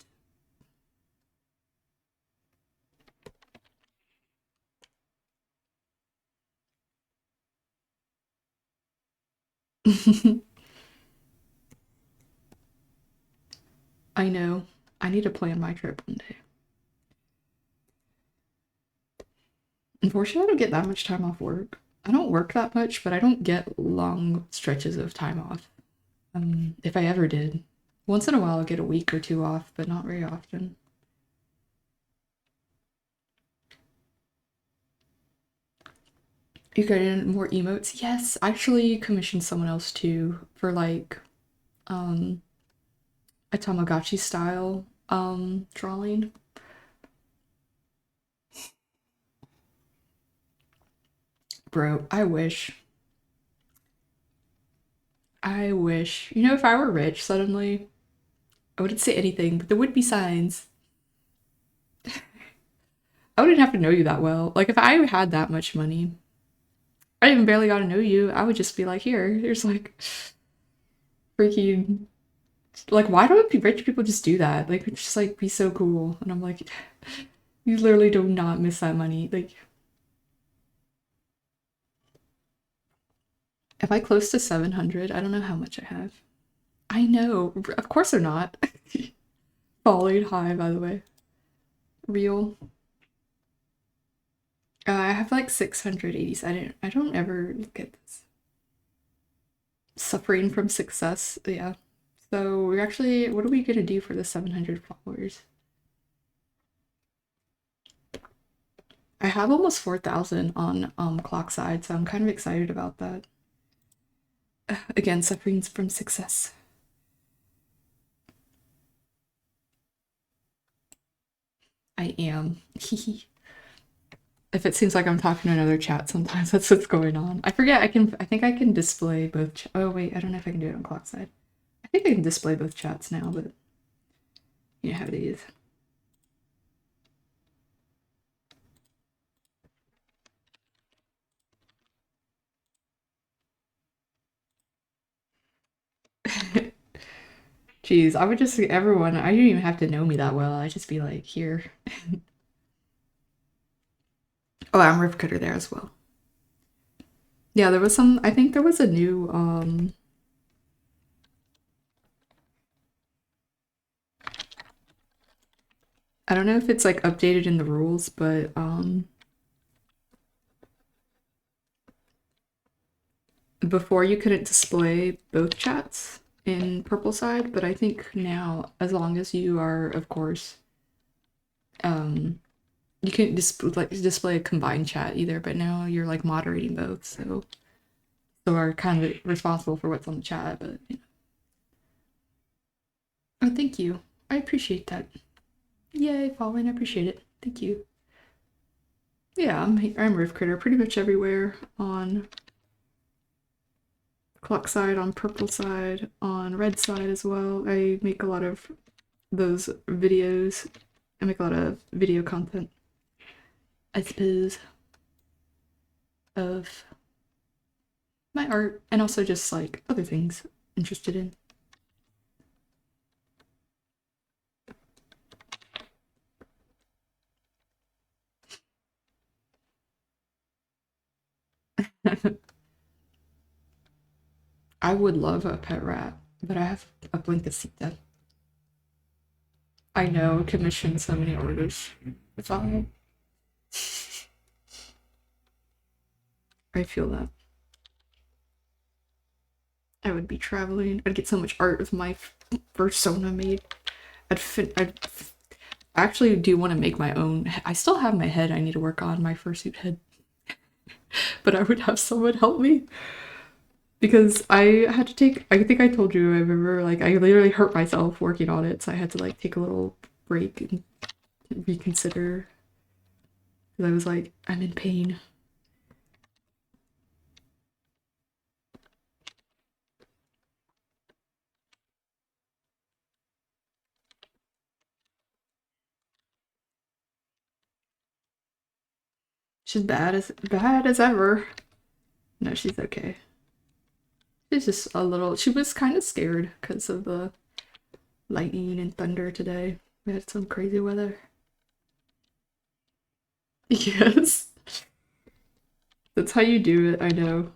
it. I know. I need to plan my trip one day. Unfortunately, I don't get that much time off work. I don't work that much, but I don't get long stretches of time off. If I ever did. Once in a while, I'll get a week or two off, but not very often. You get in more emotes? Yes, I actually commissioned someone else too for like um a Tamagotchi style drawing. Bro, I wish. I wish. You know, if I were rich suddenly, I wouldn't say anything, but there would be signs. I wouldn't have to know you that well. Like if I had that much money, I even barely got to know you. I would just be like, here's like freaking like why don't rich people just do that? Like it's just like be so cool. And I'm like, you literally do not miss that money. Like if I close to 700, I don't know how much I have. I know. Of course they're not. Falling high, by the way. Real. I have like 680. I don't ever look at this. Suffering from success. Yeah. So we're actually, what are we gonna do for the 700 followers? I have almost 4,000 on Clockside, so I'm kind of excited about that. Again, suffering from success. I am. If it seems like I'm talking to another chat, sometimes that's what's going on. I forget. I think I can display both. Oh wait, I don't know if I can do it on Clockside. I think I can display both chats now, but you know how it is. Jeez, I would just everyone. I didn't even have to know me that well. I'd just be like, here. Oh, I'm Rift Cutter there as well. Yeah, there was some. I think there was a new. I don't know if it's like updated in the rules, but before you couldn't display both chats in purple side, but I think now, as long as you are, of course, um, you can display a combined chat either. But now you're like moderating both, so are kind of responsible for what's on the chat. But you know. Oh, thank you. I appreciate that. Yay, following. I appreciate it. Thank you. Yeah, I'm Rift Critter pretty much everywhere on clock side, on purple side, on red side as well. I make a lot of those videos. I make a lot of video content, I suppose, of my art and also just like other things I'm interested in. I would love a pet rat, but I have a Blinkasita. I know, commission so many orders. If I feel that. I would be traveling. I'd get so much art of my persona made. I'd actually do want to make my own. I still have my head I need to work on, my fursuit head. But I would have someone help me because I had to take. I think I told you. I remember, like, I literally hurt myself working on it, so I had to like take a little break and reconsider. Because I was like, I'm in pain. She's bad as ever. No, she's okay. She's just a little. She was kind of scared because of the lightning and thunder today. We had some crazy weather. Yes, that's how you do it. I know.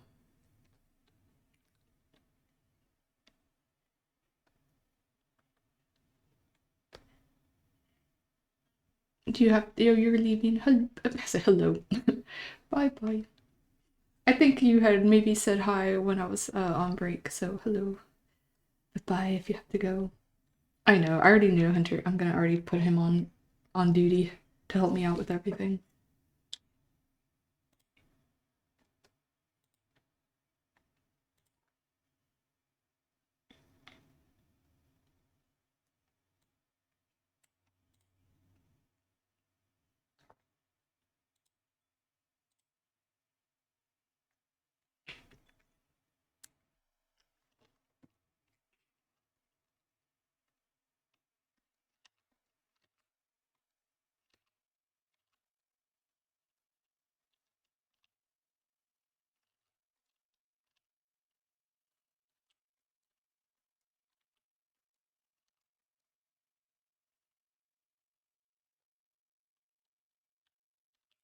Do you have? You're leaving. Hello. I said hello. Bye bye. I think you had maybe said hi when I was on break. So hello. Bye if you have to go. I know. I already knew Hunter. I'm gonna already put him on duty to help me out with everything.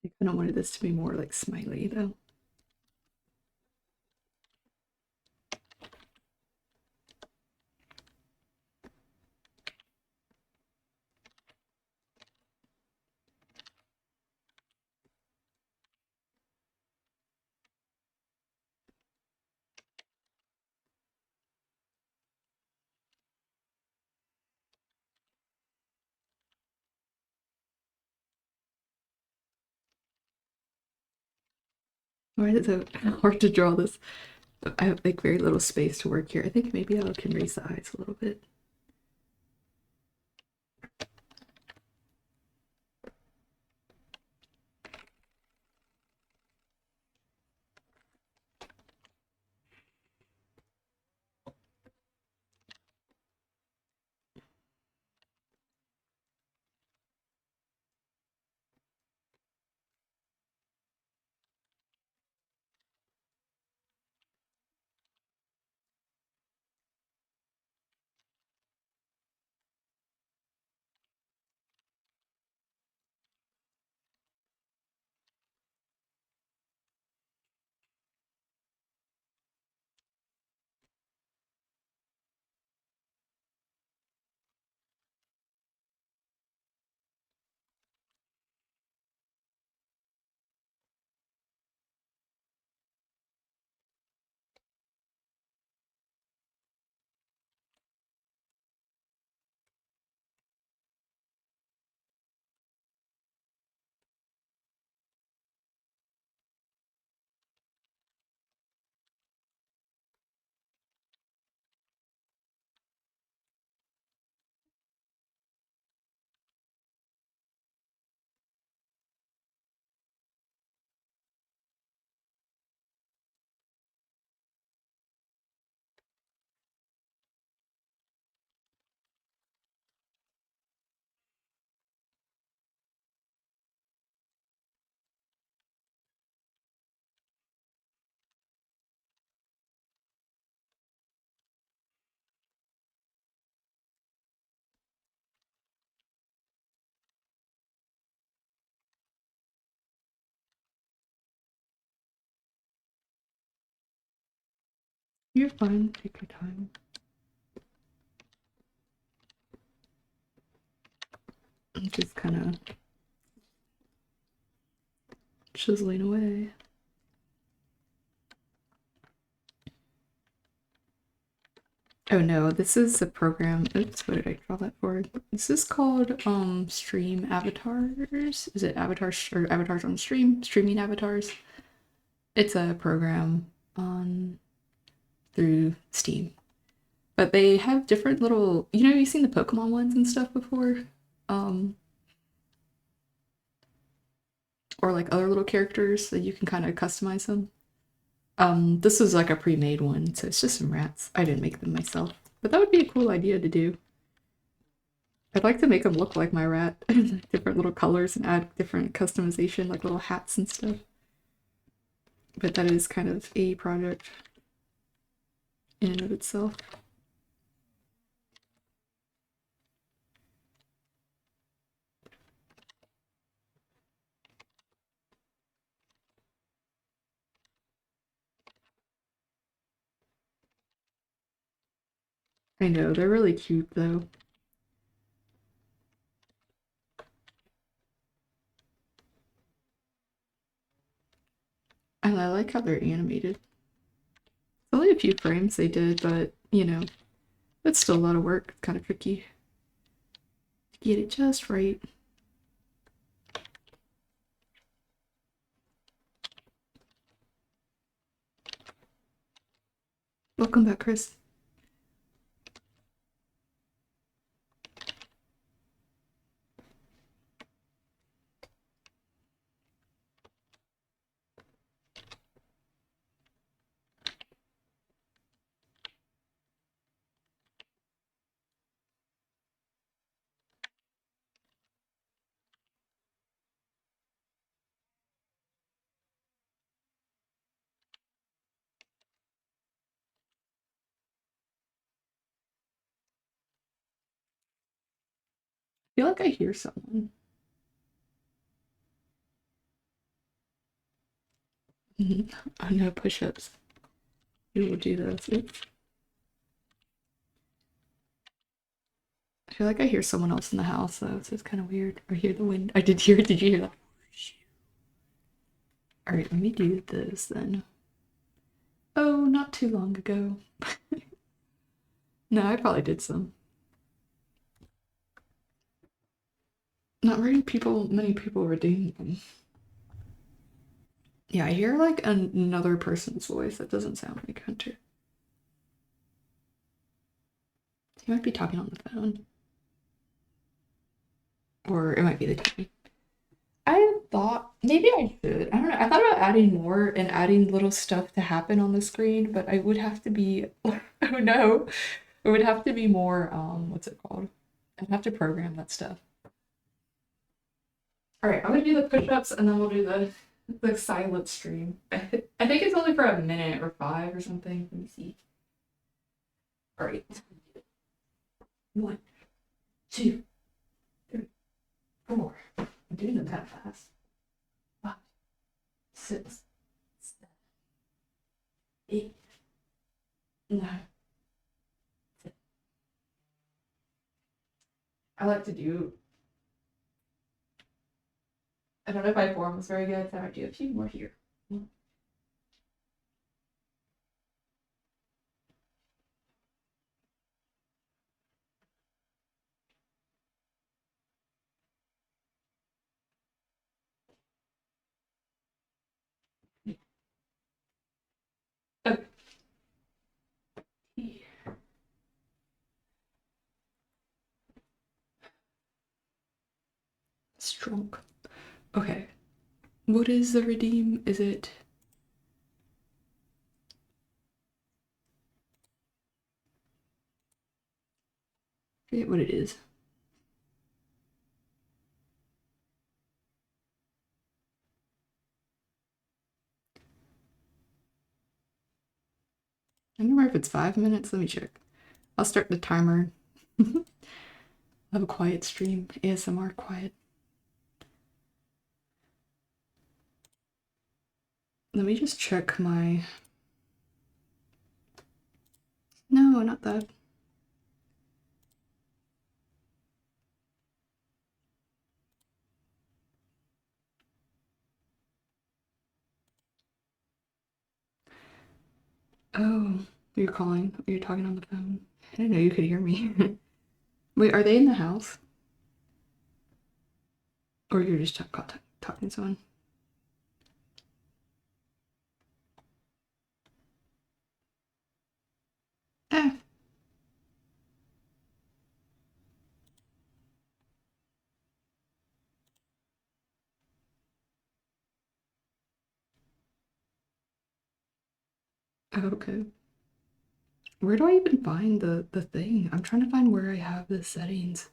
I kind of wanted this to be more like smiley though. Why is it so hard to draw this? I have like very little space to work here. I think maybe I can raise the eyes a little bit. You're fine. Take your time. I'm just kind of chiseling away. Oh no, this is a program. Oops, what did I draw that for? This is called Stream Avatars. Is it avatars or avatars on stream? Streaming avatars. It's a program on through Steam. But they have different little, you've seen the Pokemon ones and stuff before? Or like other little characters that you can kind of customize them. This is like a pre-made one, so it's just some rats. I didn't make them myself, but that would be a cool idea to do. I'd like to make them look like my rat, different little colors and add different customization, like little hats and stuff. But that is kind of a project in and of itself. I know, they're really cute though. And I like how they're animated. Only a few frames they did, but it's still a lot of work. It's kind of tricky to get it just right. Welcome back, Chris. I feel like I hear someone. Oh no, push-ups. We will do those. Oops. I feel like I hear someone else in the house, though, so it's kind of weird. I hear the wind. I did hear it. Did you hear that? Alright, let me do this then. Oh, not too long ago. No, I probably did some. Not very many people redeemed them. Yeah, I hear like another person's voice that doesn't sound like Hunter. He might be talking on the phone. Or it might be the TV. I thought maybe I should. I don't know. I thought about adding more and adding little stuff to happen on the screen, but I would have to be oh no. It would have to be more what's it called? I'd have to program that stuff. Alright, I'm gonna do the push-ups and then we'll do the silent stream. I think it's only for a minute or 5 or something. Let me see. Alright. 1, 2, 3, 4. I'm doing them kind of fast. 5, 6, 7, 8, 9, 10. I like to do. I don't know if my form was very good, so I might do a few more here. Okay. Strong. Okay. What is the redeem? Is it? I forget what it is. I don't remember if it's 5 minutes. Let me check. I'll start the timer. I'll have a quiet stream. ASMR quiet. Let me just check my No, not that. Oh, you're calling. You're talking on the phone. I didn't know you could hear me. Wait, are they in the house? Or you're just talking to someone? Eh. Okay. Where do I even find the thing? I'm trying to find where I have the settings.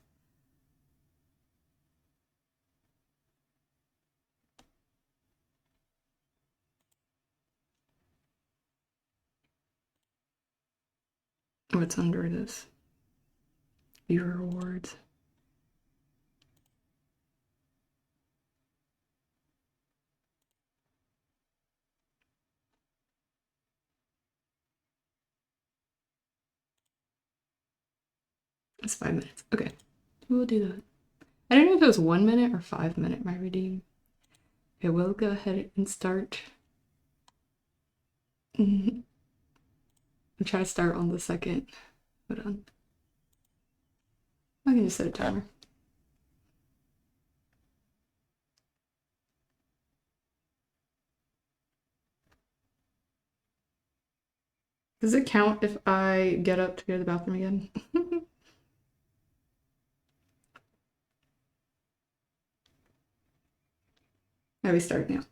What's under this? Viewer rewards. It's 5 minutes. Okay. We'll do that. I don't know if it was 1 minute or 5 minute my redeem. Okay, we'll go ahead and start. I'm trying to start on the second. Hold on. I can just set a timer. Does it count if I get up to go to the bathroom again? Now we start now.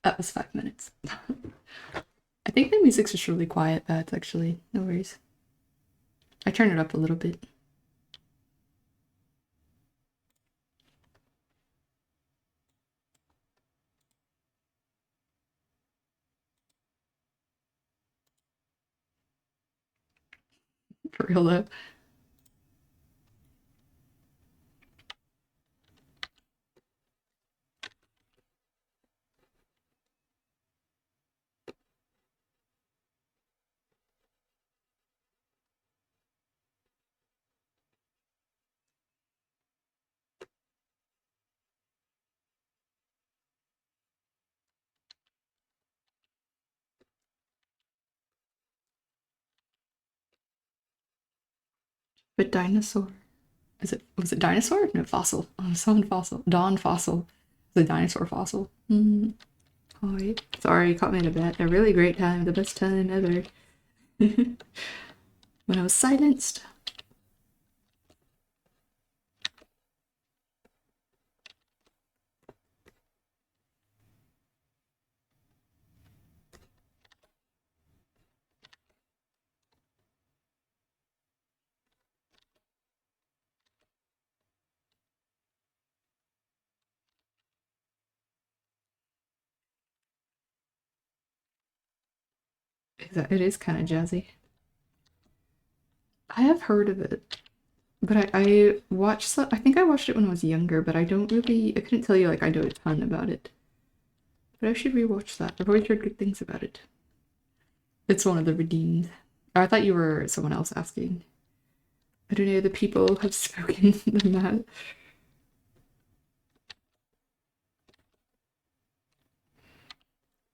That was 5 minutes. I think the music's just really quiet, Bats, actually. No worries. I turned it up a little bit. For real though. But dinosaur. Was it dinosaur? No, fossil. Oh, someone fossil. Dawn fossil. The dinosaur fossil. Mm. Oh, wait. Sorry, you caught me in a bet. A really great time. The best time ever. When I was silenced. It is kind of jazzy. I have heard of it, but I watched some, I think I watched it when I was younger, but I couldn't tell you like I know a ton about it. But I should rewatch that. I've always heard good things about it. It's one of the redeemed. I thought you were someone else asking. I don't know, the people have spoken the mad.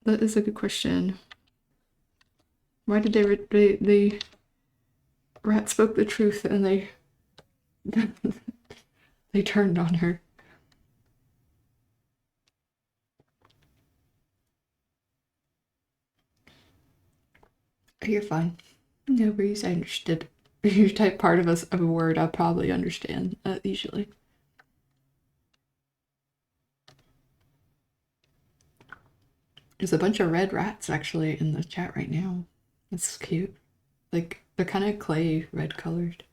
That is a good question. Why did they rat spoke the truth and they they turned on her. You're fine. No worries, I understood. If you type part of a word, I'll probably understand, usually. There's a bunch of red rats actually in the chat right now. That's cute. Like, they're kind of clay red colored.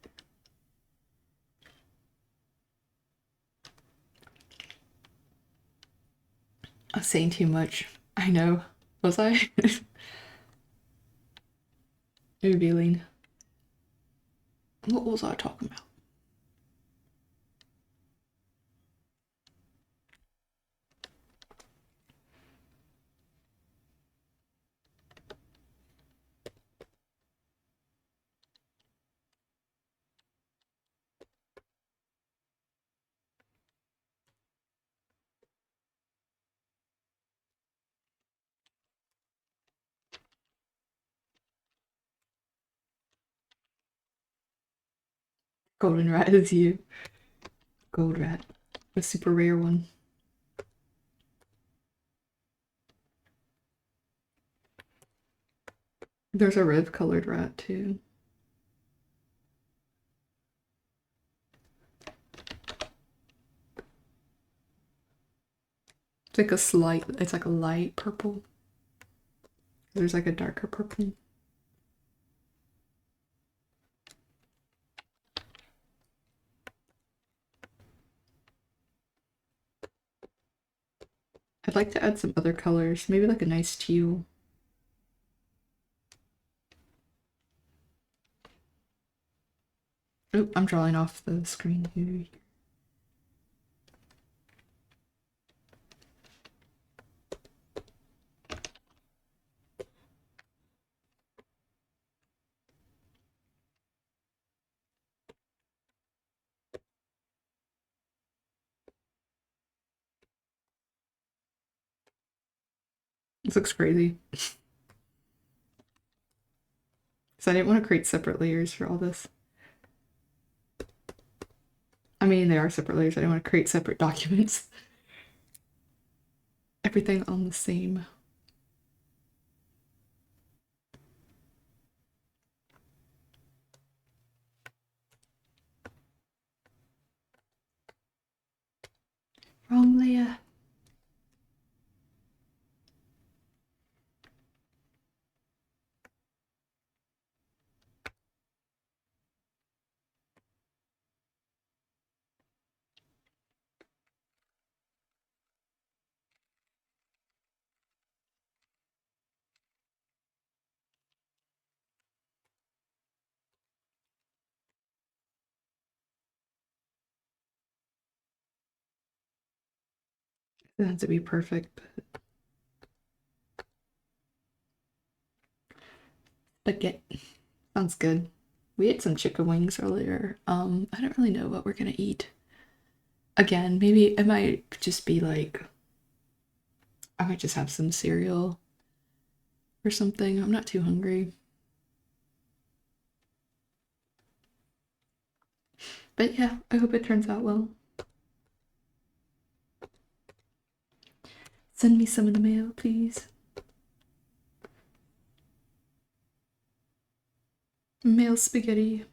I'm saying too much. I know. Was I? Revealing. What was I talking about? Golden rat is you. Gold rat. A super rare one. There's a red colored rat too. It's like a light purple. There's like a darker purple. I'd like to add some other colors, maybe like a nice teal. Oh, I'm drawing off the screen here. This looks crazy. So I didn't want to create separate layers for all this. I mean, they are separate layers. I didn't want to create separate documents. Everything on the same. Wrong layer. It has to be perfect. But get sounds good. We ate some chicken wings earlier. I don't really know what we're gonna eat. Again, maybe it might just be like I might just have some cereal or something. I'm not too hungry. But yeah, I hope it turns out well. Send me some in the mail, please. Mail spaghetti.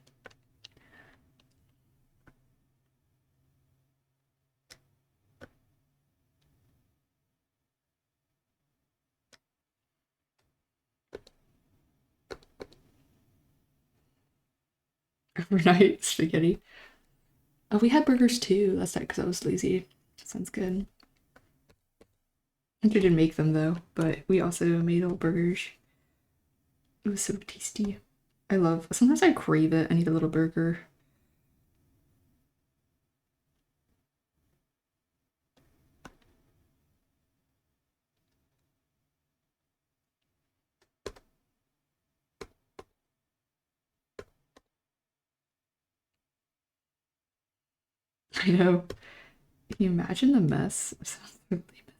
Overnight spaghetti. Oh, we had burgers too last night because I was lazy. Sounds good. I didn't make them though, but we also made little burgers. It was so tasty. I love. Sometimes I crave it. I need a little burger. I know. Can you imagine the mess? It sounds really messy.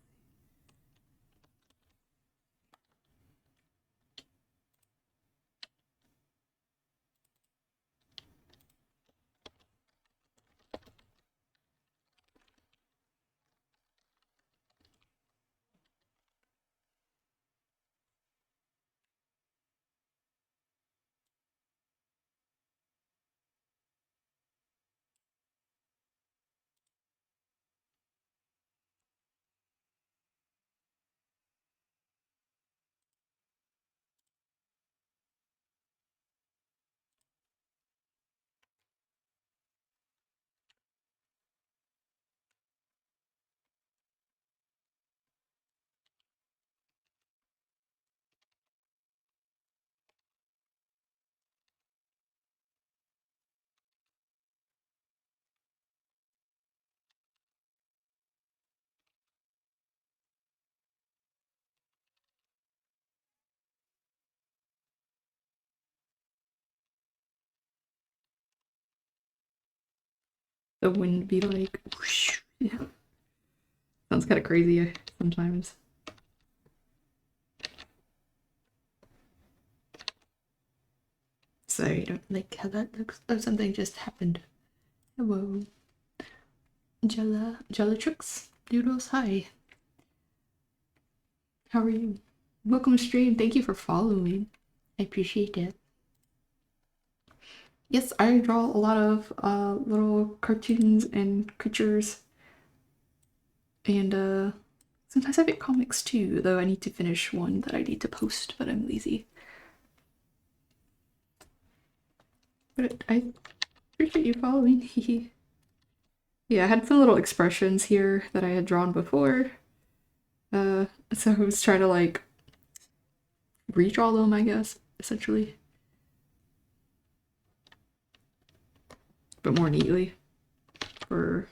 The wind be like, whoosh. Yeah. Sounds kind of crazy sometimes. So you don't like how that looks. Oh, something just happened. Hello. Jellatrix Doodles, hi. How are you? Welcome to stream. Thank you for following. I appreciate it. Yes, I draw a lot of little cartoons and creatures. And sometimes I make comics too, though I need to finish one that I need to post, but I'm lazy. But I appreciate you following. Yeah, I had some little expressions here that I had drawn before. So I was trying to like redraw them, I guess, essentially. But more neatly for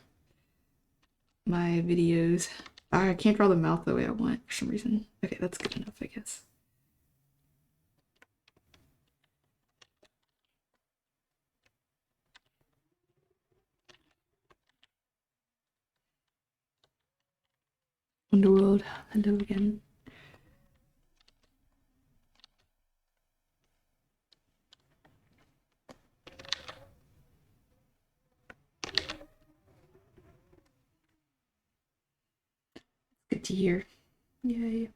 my videos. I can't draw the mouth the way I want for some reason. Okay, that's good enough, I guess. Underworld, hello again. Good to hear. Yay.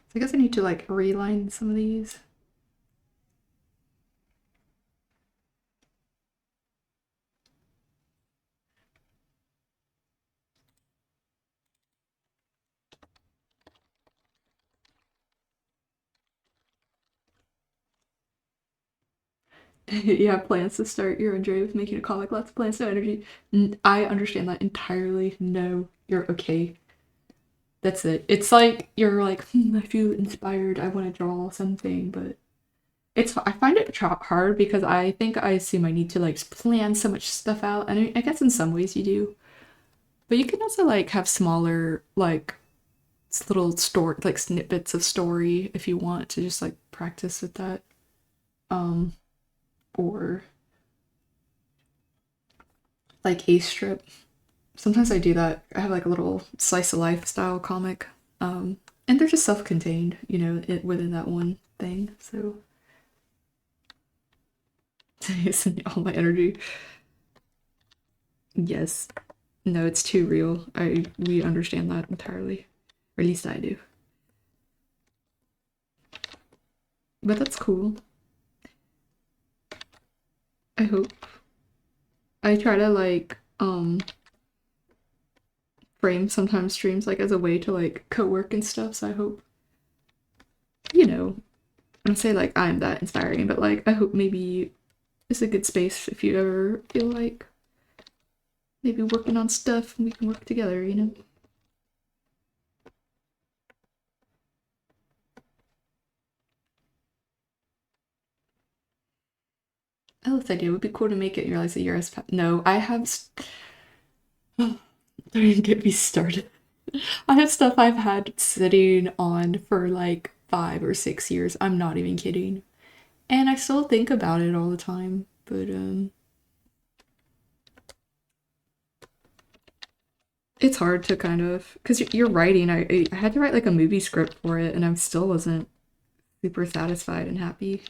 So I guess I need to like reline some of these. You have plans to start your own journey with making a comic, lots of plans, no energy. I understand that entirely. No, you're okay. That's it. It's like you're like, I feel inspired. I want to draw something, but I find it hard because I think I assume I need to like plan so much stuff out, and I guess in some ways you do, but you can also like have smaller like little story like snippets of story if you want to just like practice with that. Um, or like a strip. Sometimes I do that. I have like a little slice of life style comic. And they're just self-contained, within that one thing. So using all my energy. Yes. No, it's too real. We understand that entirely. Or at least I do. But that's cool. I hope. I try to like frame sometimes streams like as a way to like co-work and stuff, so I hope, I don't say like I'm that inspiring, but like I hope maybe it's a good space if you ever feel like maybe working on stuff and we can work together. I love the idea. It would be cool to make it and realize that you're as no, I have don't even get me started. I have stuff I've had sitting on for like 5 or 6 years. I'm not even kidding. And I still think about it all the time. But it's hard to kind of because you're writing. I had to write like a movie script for it, and I still wasn't super satisfied and happy.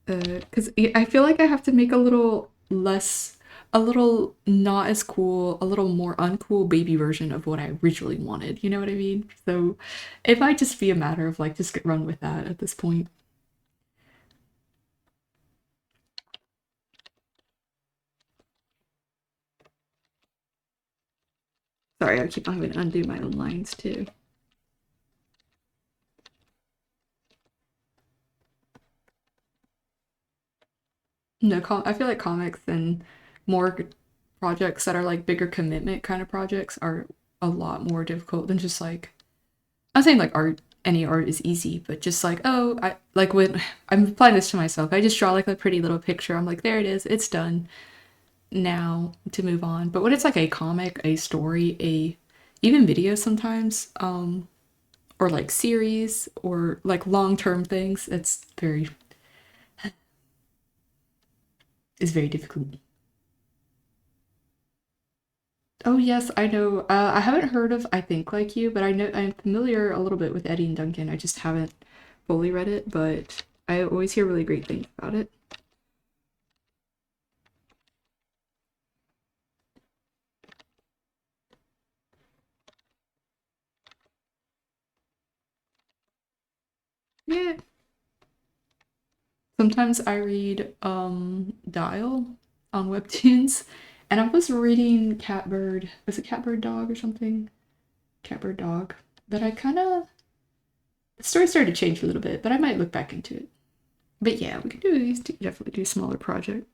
Because I feel like I have to make a little less, a little not as cool, a little more uncool baby version of what I originally wanted. You know what I mean? So it might just be a matter of like just get run with that at this point. Sorry, I keep having to undo my own lines too. No, I feel like comics and more projects that are like bigger commitment kind of projects are a lot more difficult than just like I'm saying like art. Any art is easy, but just like oh, I like when I'm applying this to myself. I just draw like a pretty little picture. I'm like there it is, it's done. Now to move on. But when it's like a comic, a story, a even video sometimes, or like series or like long term things, it's very difficult. Oh yes, I know. I haven't heard of I Think Like You, but I know I'm familiar a little bit with Eddie and Duncan. I just haven't fully read it, but I always hear really great things about it. Yeah. Sometimes I read Dial on Webtoons, and I was reading Catbird. Was it Catbird Dog or something? Catbird Dog. But I kind of the story started to change a little bit, but I might look back into it. But yeah, we could do these. Definitely do a smaller project.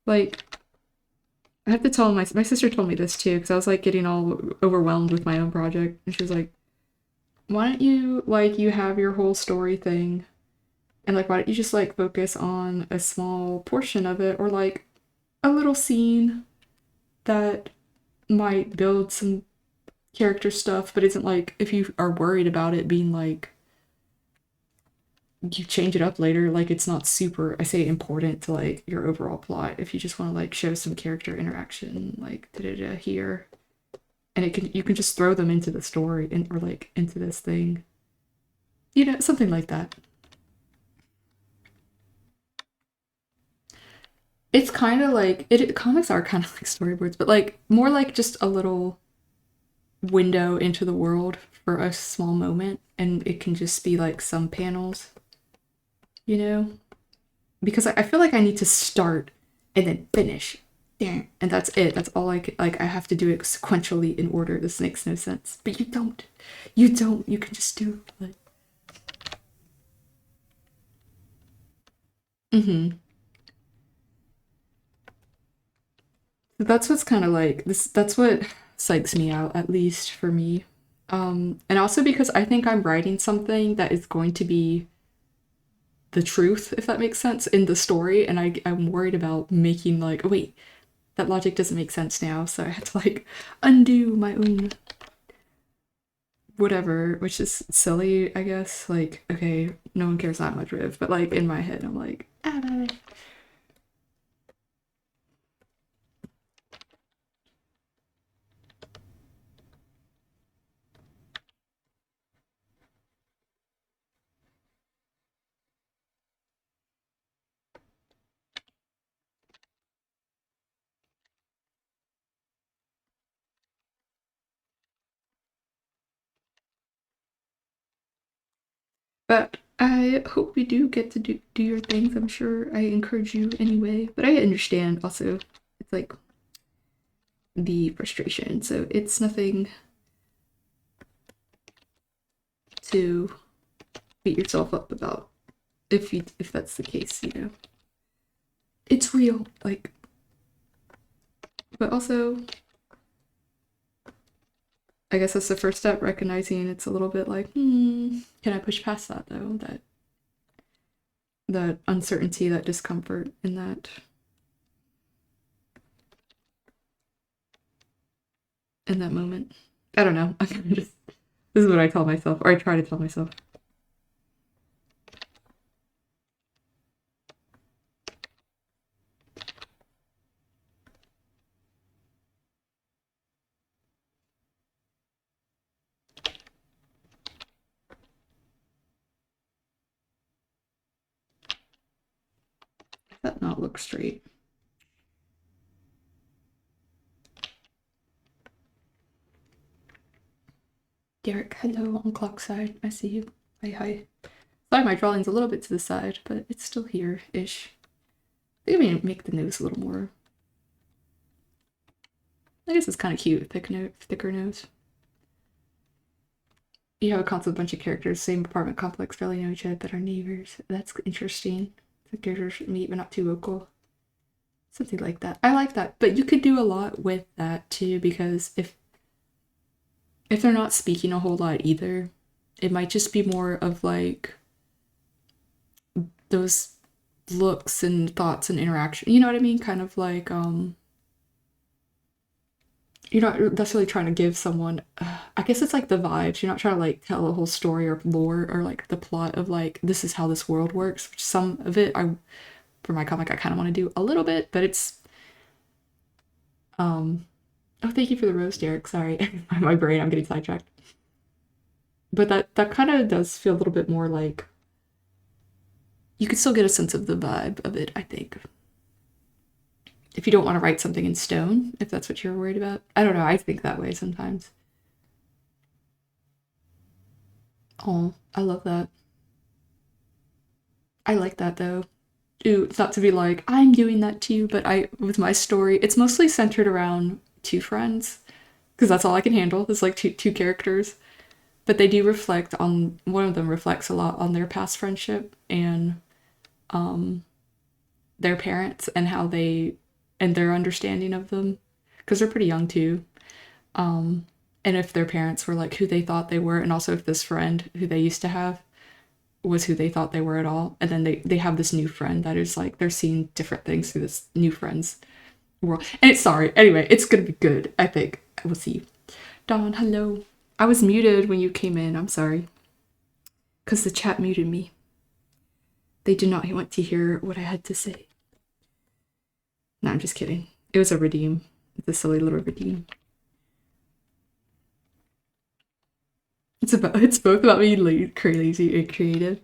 Like I have to tell my sister told me this too because I was like getting all overwhelmed with my own project, and she was like, "Why don't you like you have your whole story thing, and like why don't you just like focus on a small portion of it or like a little scene that might build some character stuff, but isn't like if you are worried about it being like you change it up later, like it's not super, I say important to like your overall plot. If you just want to like show some character interaction, like da da da here, and you can just throw them into the story and or like into this thing, something like that. It's kind of like comics are kind of like storyboards, but like more like just a little window into the world for a small moment, and it can just be like some panels, you know? Because I feel like I need to start and then finish. And that's it. That's all I could, like I have to do it sequentially in order. This makes no sense. But you don't. You don't. You can just do like mm-hmm. That's what's kind of like this that's what psychs me out, at least for me. And also because I think I'm writing something that is going to be the truth, if that makes sense, in the story, and I'm worried about making like, wait, that logic doesn't make sense now, so I had to like undo my own whatever, which is silly, I guess. Like, okay, no one cares that much, Riv, but like in my head, I'm like, ah. But I hope you do get to do your things. I'm sure I encourage you anyway. But I understand also, it's like the frustration. So it's nothing to beat yourself up about if that's the case, you know. It's real, like, but also I guess that's the first step, recognizing it's a little bit like, can I push past that though? That uncertainty, that discomfort in that moment. I don't know. I kind of just this is what I tell myself, or I try to tell myself. Does that not look straight? Derek, hello on clock side. I see you. Hi, hi. Sorry, my drawing's a little bit to the side, but it's still here-ish. I think I'm gonna make the nose a little more. I guess it's kind of cute, thicker nose. You have a console with a bunch of characters, same apartment complex, barely know each other, but are neighbors. That's interesting. The characters meet but not too vocal. Something like that. I like that, but you could do a lot with that too, because if they're not speaking a whole lot either, it might just be more of like those looks and thoughts and interaction. You know what I mean? Kind of like you're not necessarily trying to give someone I guess it's like the vibes. You're not trying to like tell a whole story or lore or like the plot of like this is how this world works, which some of it I for my comic I kind of want to do a little bit, but it's oh, thank you for the rose, Derek. Sorry. My brain, I'm getting sidetracked. But that kind of does feel a little bit more like you could still get a sense of the vibe of it, I think. If you don't want to write something in stone, if that's what you're worried about. I don't know, I think that way sometimes. Oh, I love that. I like that though. Ooh, it's not to be like, I'm doing that too, but I with my story, it's mostly centered around two friends. Because that's all I can handle. It's like two characters. But they do reflect on one of them reflects a lot on their past friendship and their parents and how they and their understanding of them because they're pretty young too. And if their parents were like who they thought they were, and also if this friend who they used to have was who they thought they were at all, and then they have this new friend that is like they're seeing different things through this new friend's world. And it's sorry. Anyway, it's gonna be good. I think we'll see. Dawn, hello. I was muted when you came in. I'm sorry. Because the chat muted me. They did not want to hear what I had to say. No, I'm just kidding. It was a redeem. It's a silly little redeem. It's both about being crazy and creative.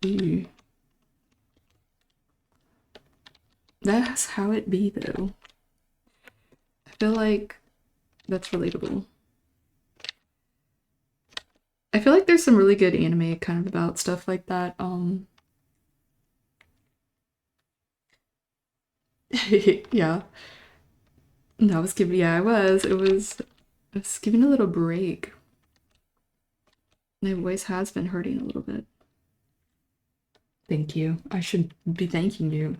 Ooh. That's how it be though. I feel like that's relatable. I feel like there's some really good anime kind of about stuff like that. Yeah. No, I was giving yeah, I was giving a little break. My voice has been hurting a little bit. Thank you. I should be thanking you.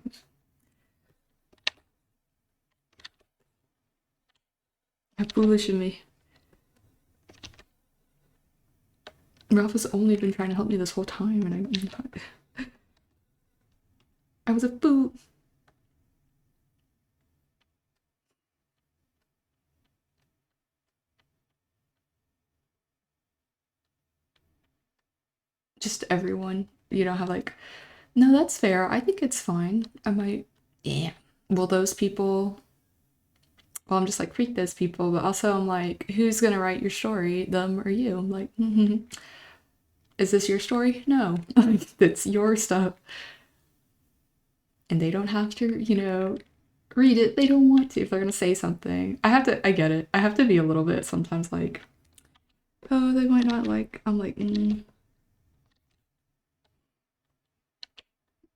How foolish of me. Ralph has only been trying to help me this whole time, and I'm not. I was a boot. Just everyone. You don't have like, no, that's fair. I think it's fine. I might, yeah. Well, those people, well, I'm just like, freak those people. But also, I'm like, who's going to write your story, them or you? I'm like, is this your story? No. It's your stuff. And they don't have to, read it. They don't want to if they're going to say something. I get it. I have to be a little bit sometimes like, oh, they might not like, I'm like,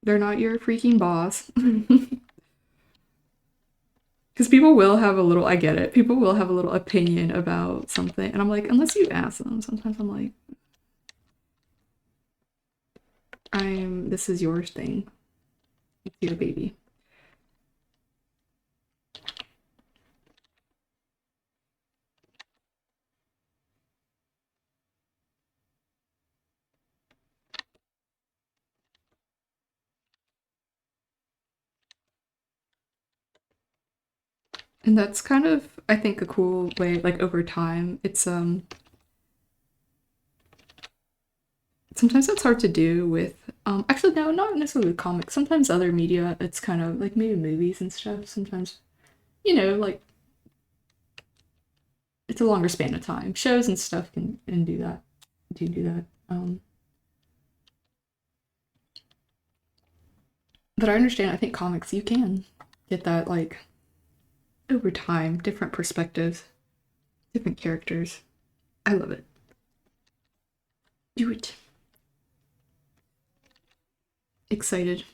they're not your freaking boss. Because people will have a little, I get it, people will have a little opinion about something. And I'm like, unless you ask them, sometimes I'm like, this is your thing. It's your baby. And that's kind of, I think, a cool way, like over time. It's, sometimes it's hard to do with, actually, no, not necessarily with comics. Sometimes other media, it's kind of like maybe movies and stuff. Sometimes, like it's a longer span of time. Shows and stuff can do that. Do that. But I understand. I think comics you can get that like over time, different perspectives, different characters. I love it. Do it. Excited.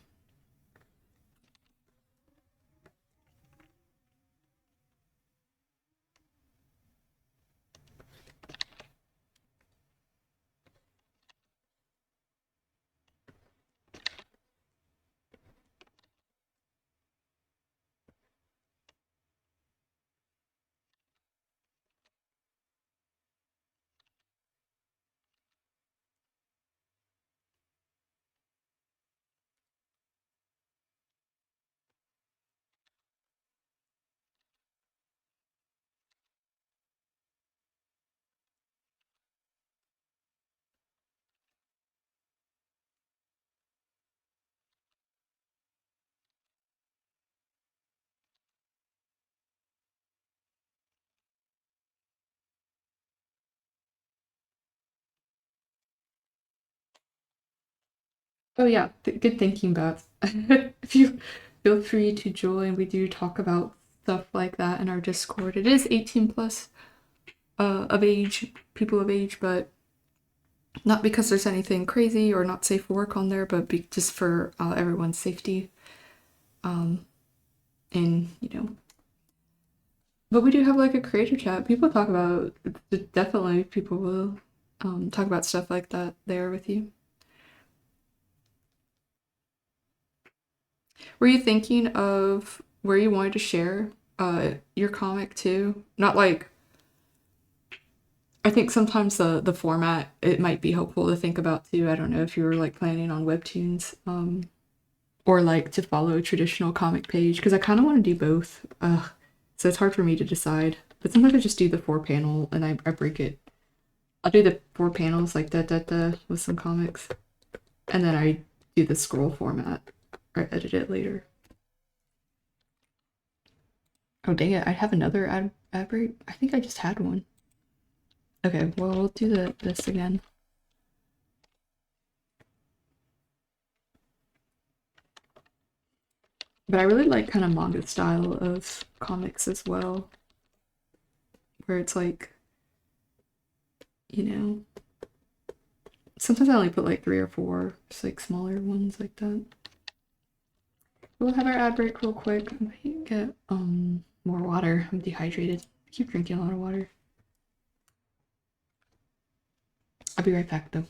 Oh yeah, good thinking, Beth. If you feel free to join, we do talk about stuff like that in our Discord. It is 18 plus of age, people of age, but not because there's anything crazy or not safe for work on there, but just for everyone's safety. And but we do have like a creator chat. People talk about definitely people will talk about stuff like that there with you. Were you thinking of where you wanted to share your comic too? Not like I think sometimes the format it might be helpful to think about too. I don't know if you were like planning on webtoons or like to follow a traditional comic page because I kind of want to do both. So it's hard for me to decide. But sometimes I just do the 4 panel and I break it. I'll do the 4 panels like da with some comics, and then I do the scroll format or edit it later. Oh dang it! I have another ad break. I think I just had one. Okay, well we'll do this again. But I really like kind of manga style of comics as well, where it's like, you know, sometimes I only put like 3 or 4, just like smaller ones like that. We'll have our ad break real quick. I might get more water. I'm dehydrated. I keep drinking a lot of water. I'll be right back though.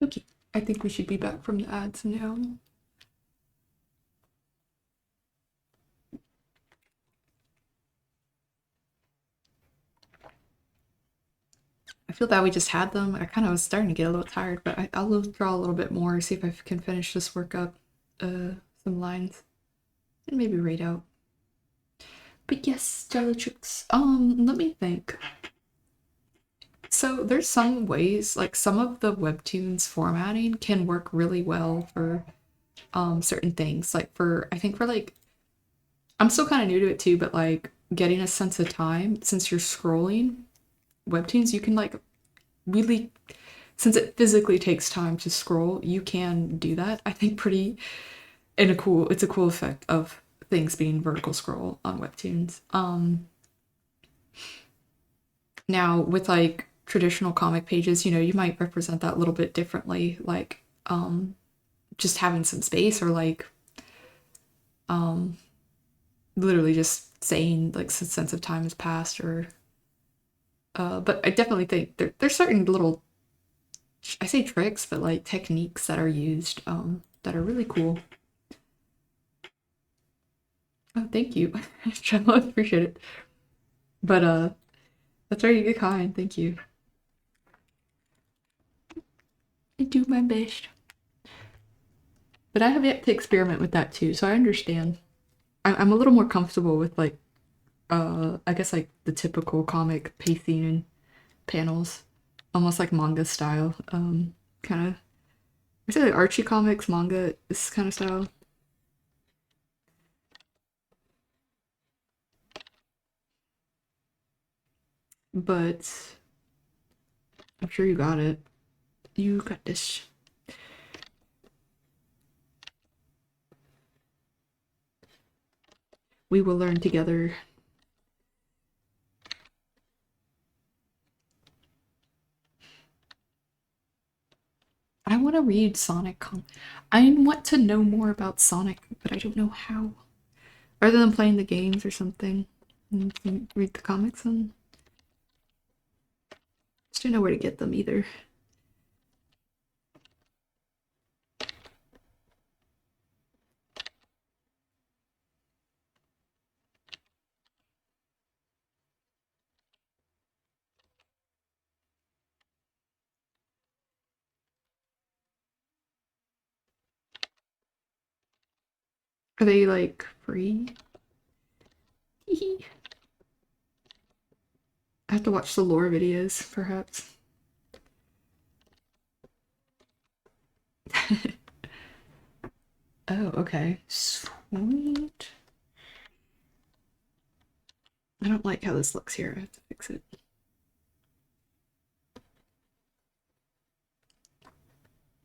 Okay, I think we should be back from the ads now. I feel bad we just had them. I kind of was starting to get a little tired, but I'll draw a little bit more, see if I can finish this work up, some lines, and maybe read out. But yes, Jellytrix. Let me think. So there's some ways, like some of the webtoons formatting can work really well for certain things. Like for I think for like I'm still kind of new to it too, but like getting a sense of time since you're scrolling webtoons, you can like really since it physically takes time to scroll, you can do that. I think pretty in a cool it's a cool effect of things being vertical scroll on webtoons. Now with like traditional comic pages, you might represent that a little bit differently, like just having some space or like literally just saying like sense of time has passed or but I definitely think there's certain little I say tricks, but like techniques that are used that are really cool. Oh, thank you. I appreciate it. But that's very kind. Thank you. I do my best. But I have yet to experiment with that too, so I understand. I'm a little more comfortable with like I guess like the typical comic pacing and panels, almost like manga style. Kind of. I say like Archie comics, manga, this kind of style. But I'm sure you got it. You got this. We will learn together. I want to read Sonic. I want to know more about Sonic, but I don't know how. Other than playing the games or something, and read the comics and just don't know where to get them either. Are they like free? I have to watch the lore videos, perhaps. Oh, okay. Sweet. I don't like how this looks here. I have to fix it.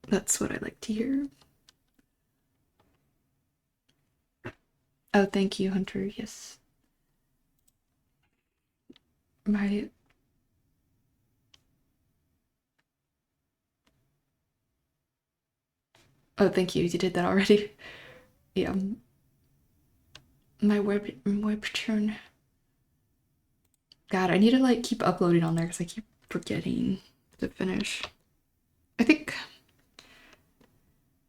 That's what I like to hear. Oh, thank you, Hunter. Yes. My. Oh, thank you. You did that already. Yeah. My webtoon. God, I need to like keep uploading on there because I keep forgetting to finish. I think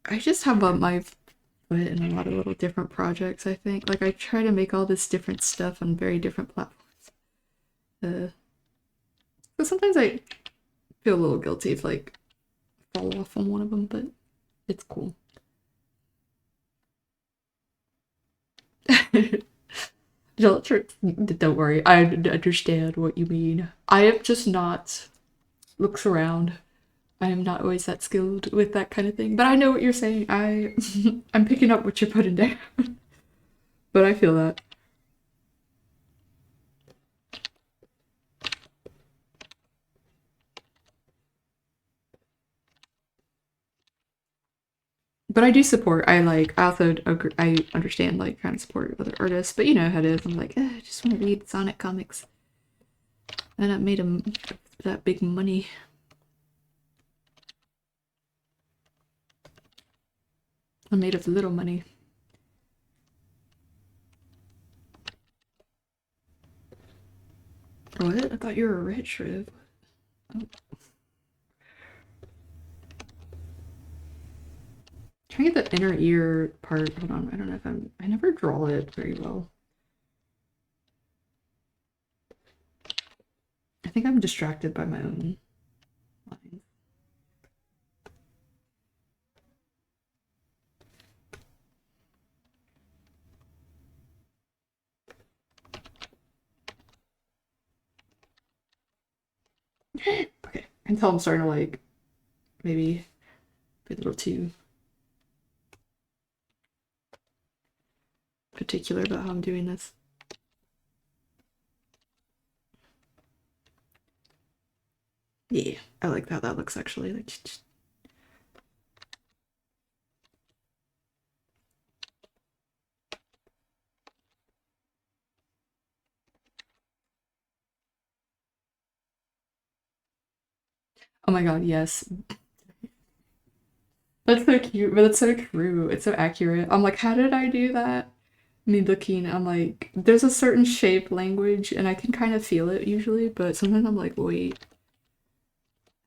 I just have my foot in a lot of little different projects. I think like I try to make all this different stuff on very different platforms. So sometimes I feel a little guilty if like fall off on one of them, but it's cool. Don't worry, I understand what you mean. I am just not looks around. I am not always that skilled with that kind of thing, but I know what you're saying. I'm picking up what you're putting down, but I feel that. But I do support. I also agree, I understand like trying to support other artists, but you know how it is. I'm like, I just want to read Sonic comics, and I made them that big money. I made of little money. What? I thought you were rich, Riv. Oh. Trying to get the inner ear part. Hold on, I don't know if I never draw it very well. I think I'm distracted by my own lines. Okay, until I'm starting to like maybe be a little too particular about how I'm doing this. Yeah, I like how that looks actually. Like, oh my god, yes. That's so cute, but that's so true. It's so accurate. I'm like, how did I do that? Me looking, I'm like, there's a certain shape language, and I can kind of feel it usually, but sometimes I'm like, wait,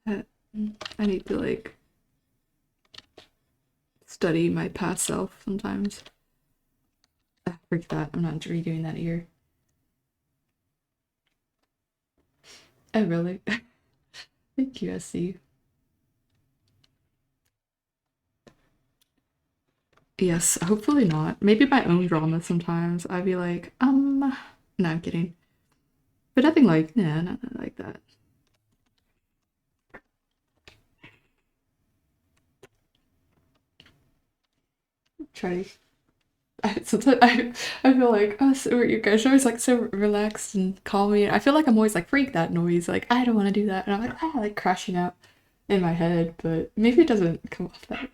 I I need to like study my past self sometimes. Ah, freak that. I'm not redoing that ear. Oh, really? Thank you, SC. Yes, hopefully not. Maybe my own drama sometimes. I'd be like, no, I'm kidding. But nothing like, nah, nothing like that. Try. Sometimes I feel like, oh, so you guys are always like so relaxed and calming. I feel like I'm always like, freak that noise. Like, I don't want to do that. And I'm like, ah, like crashing out in my head. But maybe it doesn't come off that way.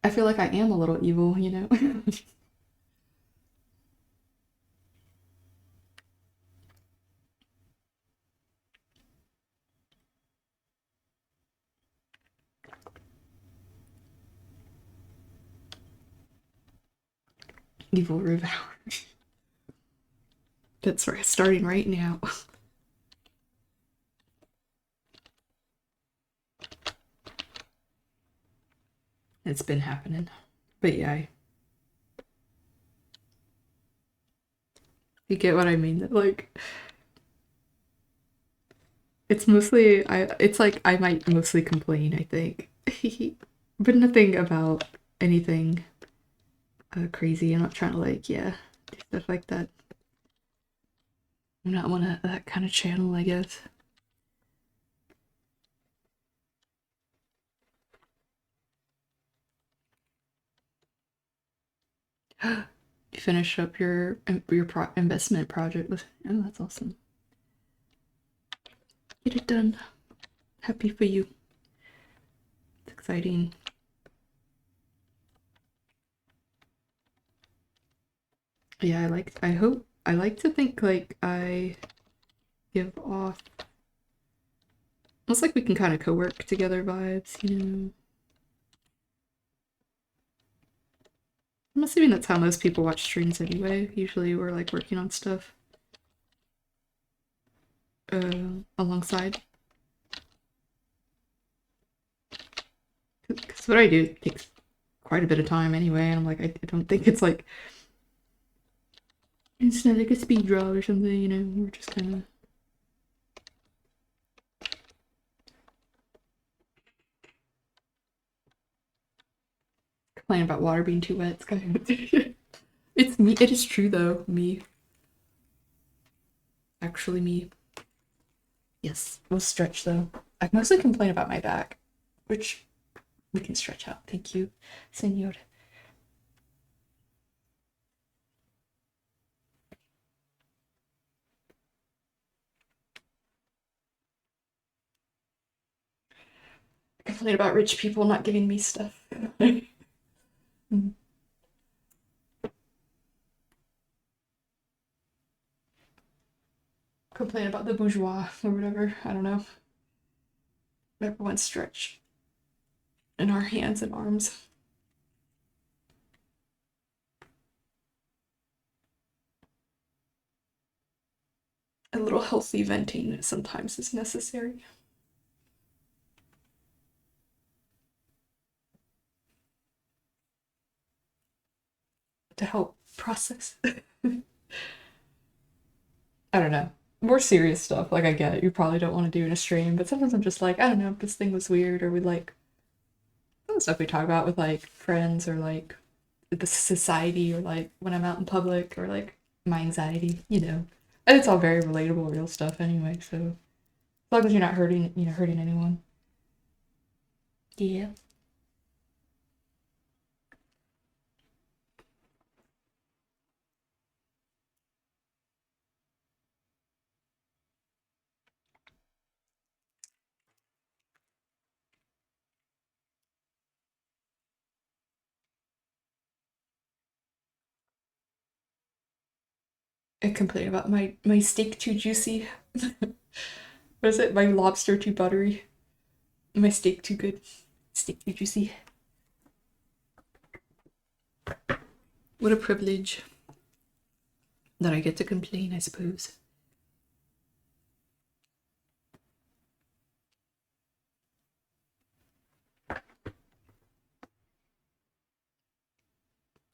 I feel like I am a little evil, you know? Evil Revenge. That's right, starting right now. It's been happening. But yeah, you get what I mean. Like, it's mostly, it's like I might mostly complain, I think. But nothing about anything crazy. I'm not trying to like, yeah, do stuff like that. I'm not one of that kind of channel, I guess. You finish up your investment project with, oh, that's awesome. Get it done. Happy for you. It's exciting. Yeah, I like to think like I give off almost like we can kind of co-work together vibes, you know. I'm assuming that's how most people watch streams anyway. Usually we're like working on stuff alongside. Because what I do takes quite a bit of time anyway, and I'm like, I don't think it's like it's not like a speed draw or something, you know. We're just kind of complaining about water being too wet. It's kind of it's me. It is true though. Me, actually me. Yes, we'll stretch though. I mostly complain about my back, which we can stretch out. Thank you, senor. I complain about rich people not giving me stuff. Complain about the bourgeois or whatever. I don't know. Everyone stretch in our hands and arms. A little healthy venting sometimes is necessary. to help process. I don't know. More serious stuff, like I get it. You probably don't want to do in a stream, but sometimes I'm just like, I don't know, this thing was weird, or we like some of the stuff we talk about with like friends or like the society or like when I'm out in public or like my anxiety, you know. And it's all very relatable, real stuff anyway, so as long as you're not hurting anyone. Yeah. I complain about my steak too juicy. What is it? My lobster too buttery. My steak too good. Steak too juicy. What a privilege that I get to complain, I suppose.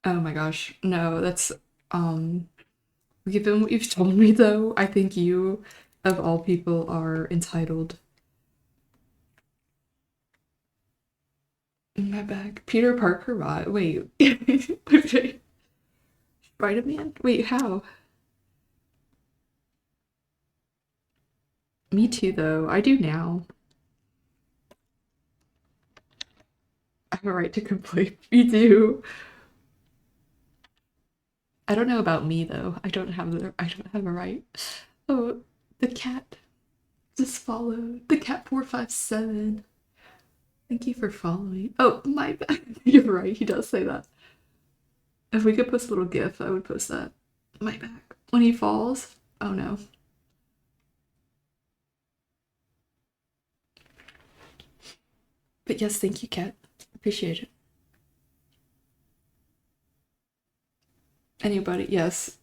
Oh my gosh. No, that's given what you've told me though, I think you of all people are entitled. In my bag. Peter Parker what? Wait. Spider-Man? Wait, how? Me too though. I do now. I have a right to complain. You do. I don't know about me though. I don't have a right. Oh, the cat just followed. The cat 457. Thank you for following. Oh, my bad. You're right. He does say that. If we could post a little gif, I would post that. My back. When he falls. Oh no. But yes, thank you, cat. Appreciate it. Anybody, yes.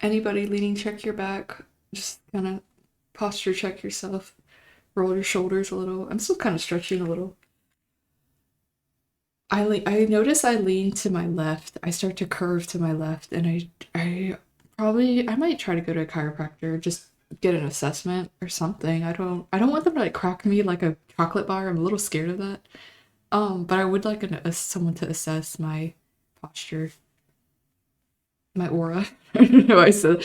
Anybody leaning, check your back. Just kind of posture check yourself. Roll your shoulders a little. I'm still kind of stretching a little. I notice I lean to my left. I start to curve to my left, and I might try to go to a chiropractor, just get an assessment or something. I don't want them to like crack me like a chocolate bar. I'm a little scared of that. But I would like someone to assess my posture, my aura. I don't know. I said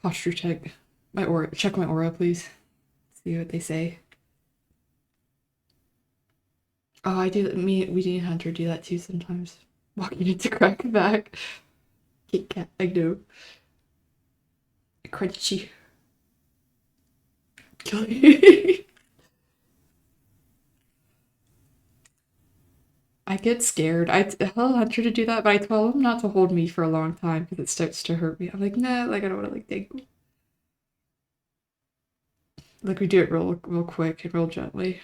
posture check. My aura. Check my aura, please. See what they say. Oh, I do. We and Hunter do that too sometimes. Walking into crack back. Kit Kat. I know. Crunchy. I get scared. I tell Hunter to do that, but I tell him not to hold me for a long time because it starts to hurt me. I'm like, nah, like I don't want to like dangle. Like we do it real quick and real gently.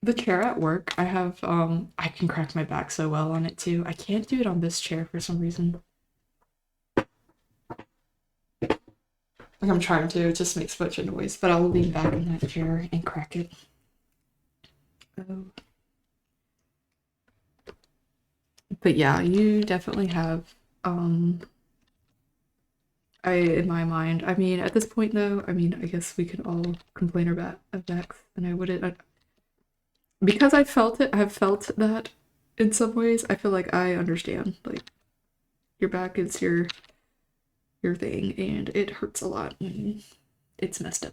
The chair at work, I can crack my back so well on it too. I can't do it on this chair for some reason. Like I'm trying to, it just makes such a noise, but I'll lean back in that chair and crack it. Oh. But yeah, you definitely have in my mind. I mean, at this point though, I mean, I guess we could all complain about backs, and I wouldn't because I've felt that in some ways. I feel like I understand. Like your back is your thing, and it hurts a lot when it's messed up.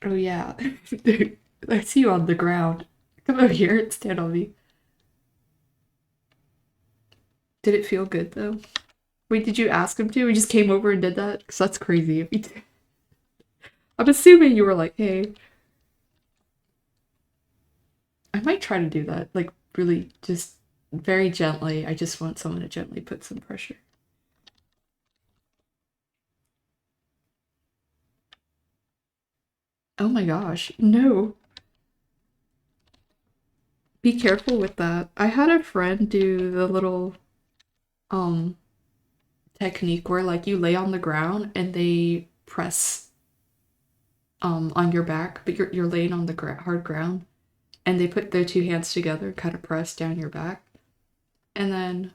Oh yeah, I see you on the ground. Come over here and stand on me. Did it feel good though? Wait, did you ask him to? We just came over and did that? Because that's crazy if you did. I'm assuming you were like, hey, I might try to do that. Like, really, just very gently. I just want someone to gently put some pressure. Oh my gosh, no. Be careful with that. I had a friend do the little um technique where like you lay on the ground and they press on your back, but you're laying on the hard ground, and they put their two hands together and kind of press down your back, and then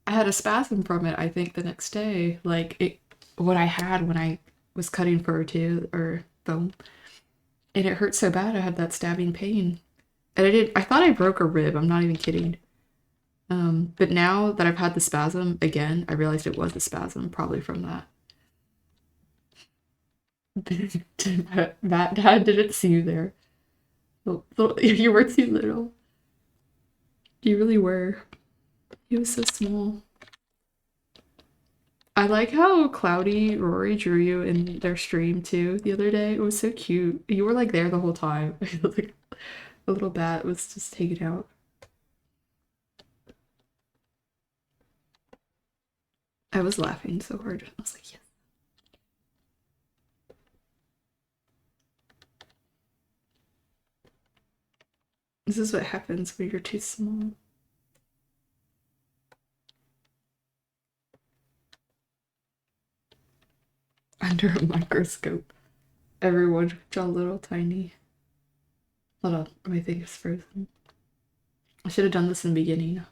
I had a spasm from it. I think the next day, like it, what I had when I was cutting fur too or bone, and it hurt so bad. I had that stabbing pain, and I did. I thought I broke a rib. I'm not even kidding. But now that I've had the spasm again, I realized it was a spasm, probably from that. That dad didn't see you there. You were too little. You really were. He was so small. I like how cloudy Rory drew you in their stream too the other day. It was so cute. You were like there the whole time. Like a little bat was just hanging out. I was laughing so hard. I was like, yes. This is what happens when you're too small. Under a microscope. Everyone draw little tiny. Hold on, my thing is frozen. I should have done this in the beginning.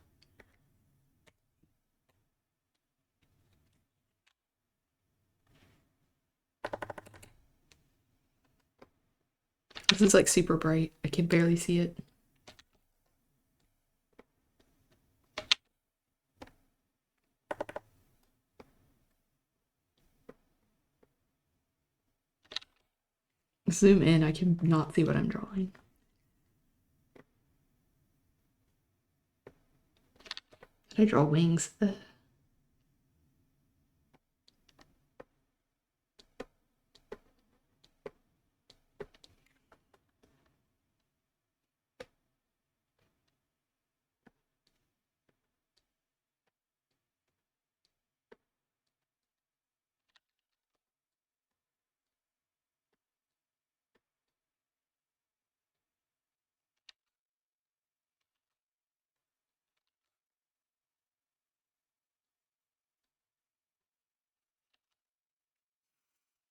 This is like super bright. I can barely see it. Zoom in, I can not see what I'm drawing. Did I draw wings?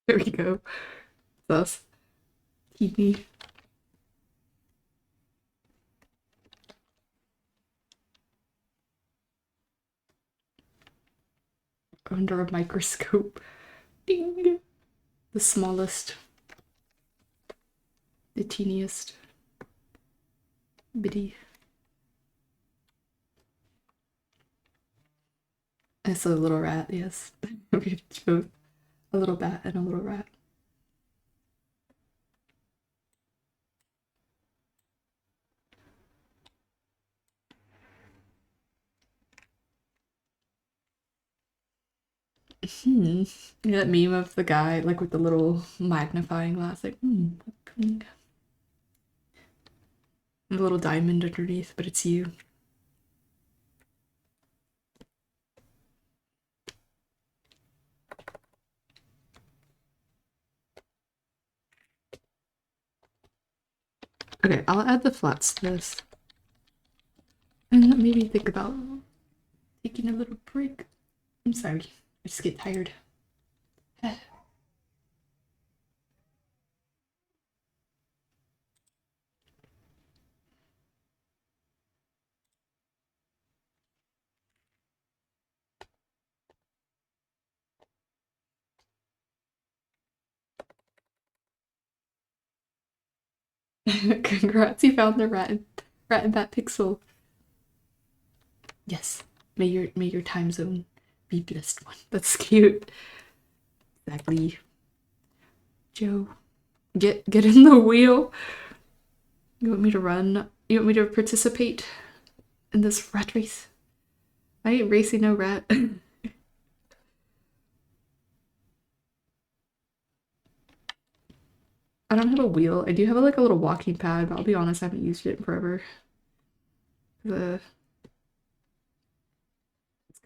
There we go. Thus, teeny. Under a microscope. Ding! The smallest. The teeniest. Bitty. It's a little rat, yes. We both. A little bat and a little rat. That meme of the guy like with the little magnifying glass, like pink. A little diamond underneath, but it's you. Okay, I'll add the flats to this. And maybe think about taking a little break. I'm sorry, I just get tired. Congrats, you found the rat and bat pixel. Yes. May your time zone be blessed one. That's cute. Exactly. Joe. Get in the wheel. You want me to run? You want me to participate in this rat race? I ain't racing no rat. I don't have a wheel. I do have like a little walking pad, but I'll be honest, I haven't used it in forever. It's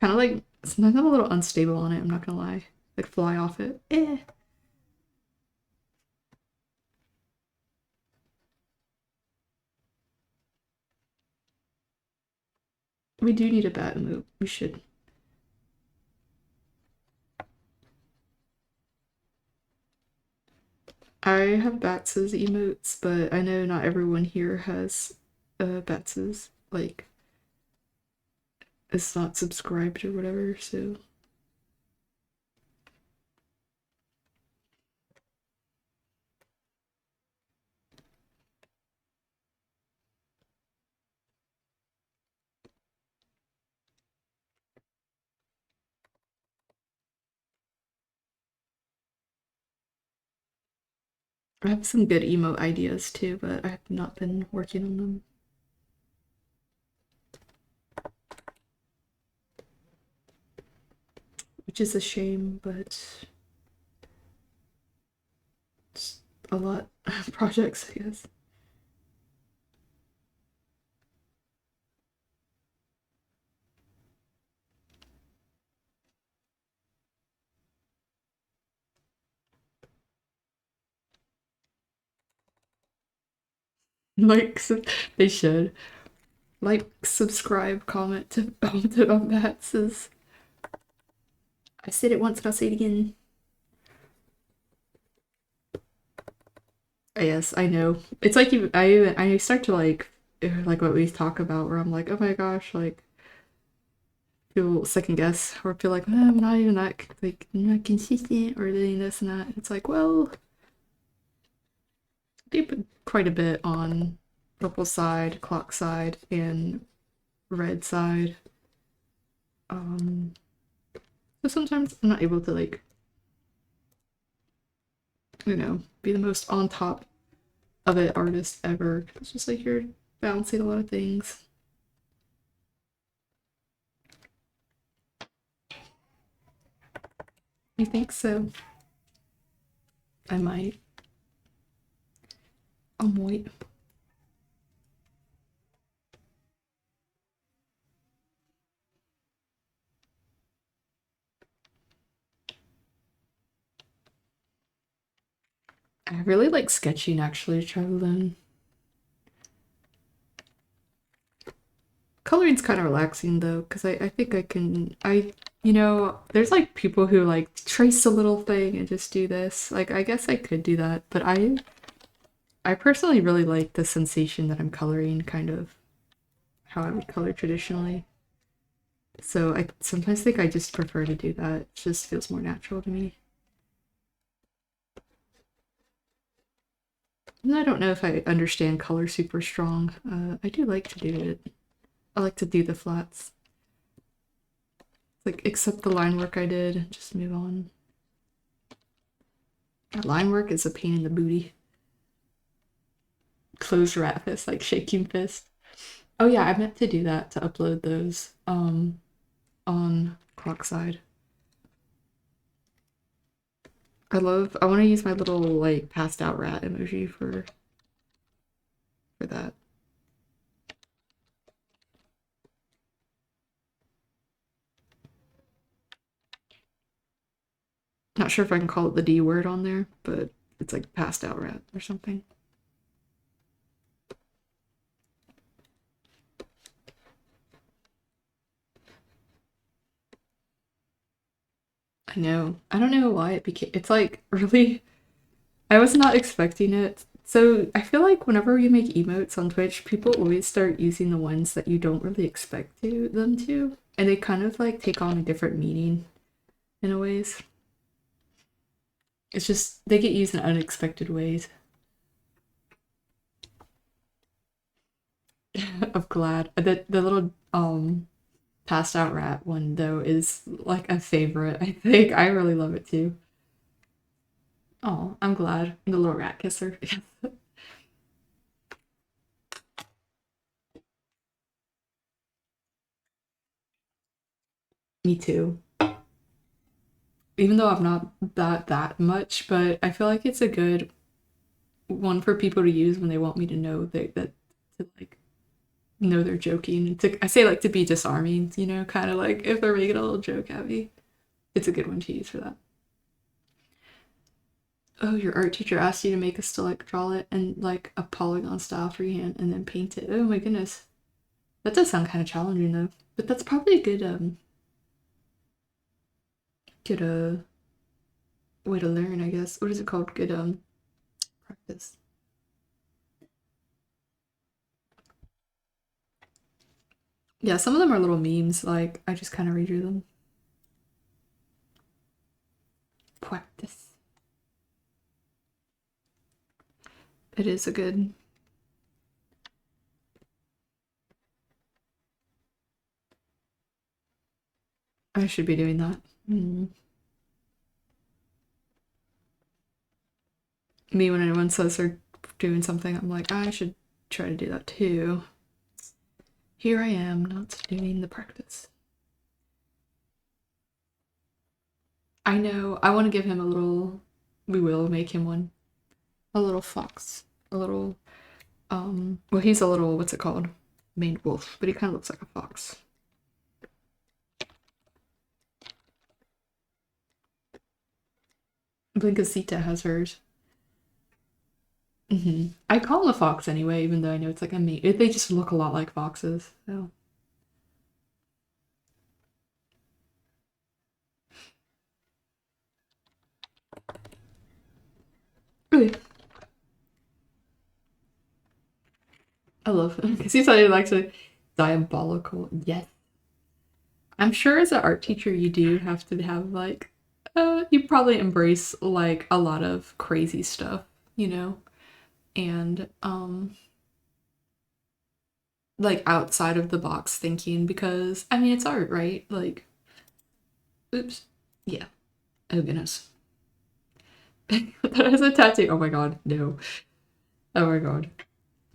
kind of like, sometimes I'm a little unstable on it, I'm not gonna lie. Like fly off it. Eh. We do need a bat move. We should. I have Bats's emotes, but I know not everyone here has Bats's. Like, it's not subscribed or whatever, so. I have some good emote ideas too, but I have not been working on them. Which is a shame, but it's a lot of projects, I guess. Like, they should. Like, subscribe, comment to on that. Says, I said it once and I'll say it again. Yes, I know. It's like I start to like what we talk about where I'm like, oh my gosh, like feel second guess or feel like I'm not even that like not consistent or doing this and that. It's like, well, they put quite a bit on purple side, clock side, and red side. Um, so sometimes I'm not able to like, be the most on top of it artist ever. It's just like you're balancing a lot of things. You think so? I might. I'm white. I really like sketching actually, traveling. Coloring's kind of relaxing though, because I think I can there's like people who like trace a little thing and just do this. Like I guess I could do that, but I personally really like the sensation that I'm coloring, kind of how I would color traditionally. So I sometimes think I just prefer to do that. It just feels more natural to me. And I don't know if I understand color super strong. I do like to do it. I like to do the flats. Like, accept the line work I did and just move on. That line work is a pain in the booty. Closed rat fist, like shaking fist. Oh yeah, I meant to do that to upload those on Clockside. I want to use my little like passed out rat emoji for that. Not sure if I can call it the D word on there, but it's like passed out rat or something. I know. I don't know why it became. It's like really. I was not expecting it. So I feel like whenever you make emotes on Twitch, people always start using the ones that you don't really expect them to, and they kind of like take on a different meaning in a ways. It's just they get used in unexpected ways. I'm glad the little passed out rat one though is like a favorite. I think I really love it too. Oh, I'm glad. The little rat kisser. Me too. Even though I'm not that much, but I feel like it's a good one for people to use when they want me to know that to like know they're joking. To I say like to be disarming, kind of like if they're making a little joke at me. It's a good one to use for that. Oh, your art teacher asked you to make us to like draw it and like a polygon style freehand and then paint it. Oh my goodness. That does sound kind of challenging though. But that's probably a good way to learn, I guess. What is it called? Good Practice. Yeah, some of them are little memes, like I just kind of redrew them. Practice. It is a good. I should be doing that. Me, when anyone says they're doing something, I'm like, I should try to do that too. Here I am, not doing the practice. I know. I want to give him a little. We will make him one. A little fox. A little. Well, he's a little. What's it called? Maned wolf, but he kind of looks like a fox. Blinkasita has hers. I call him a fox anyway, even though I know it's like a mate. They just look a lot like foxes. So. Really, I love him because he's like a diabolical. Yes, I'm sure as an art teacher you do have to have like, you probably embrace like a lot of crazy stuff, you know, and like outside of the box thinking because I mean it's art, right? Like, oops, yeah. Oh goodness, that is a tattoo. Oh my god, no. Oh my god,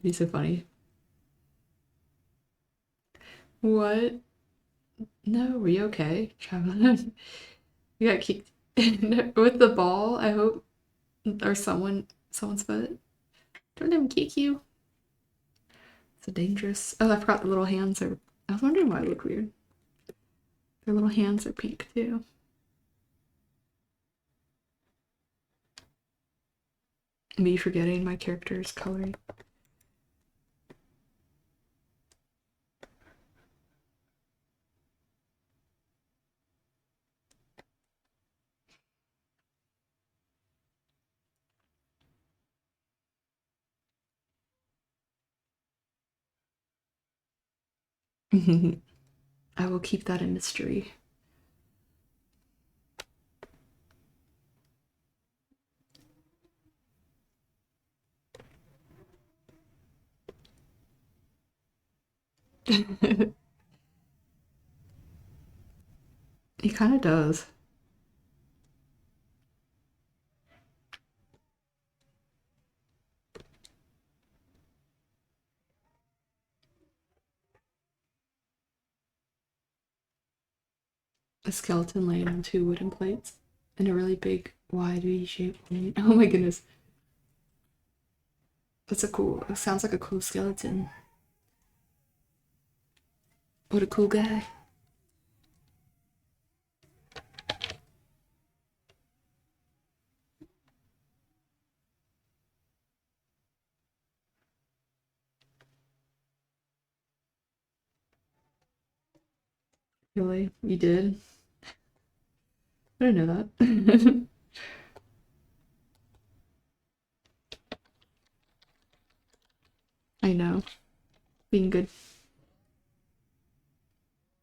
he's so funny. What? No, were you okay? Traveling? You got kicked with the ball. I hope, or someone's foot. Don't let him kick you. It's a dangerous. Oh, I forgot the little hands are. I was wondering why it looked weird. Their little hands are pink too. Me forgetting my character's coloring. I will keep that a mystery. He kind of does. A skeleton laying on two wooden plates and a really big wide V-shaped plate. Oh my goodness. That's a cool. It sounds like a cool skeleton. What a cool guy. Really? You did? I didn't know that. I know. Being good.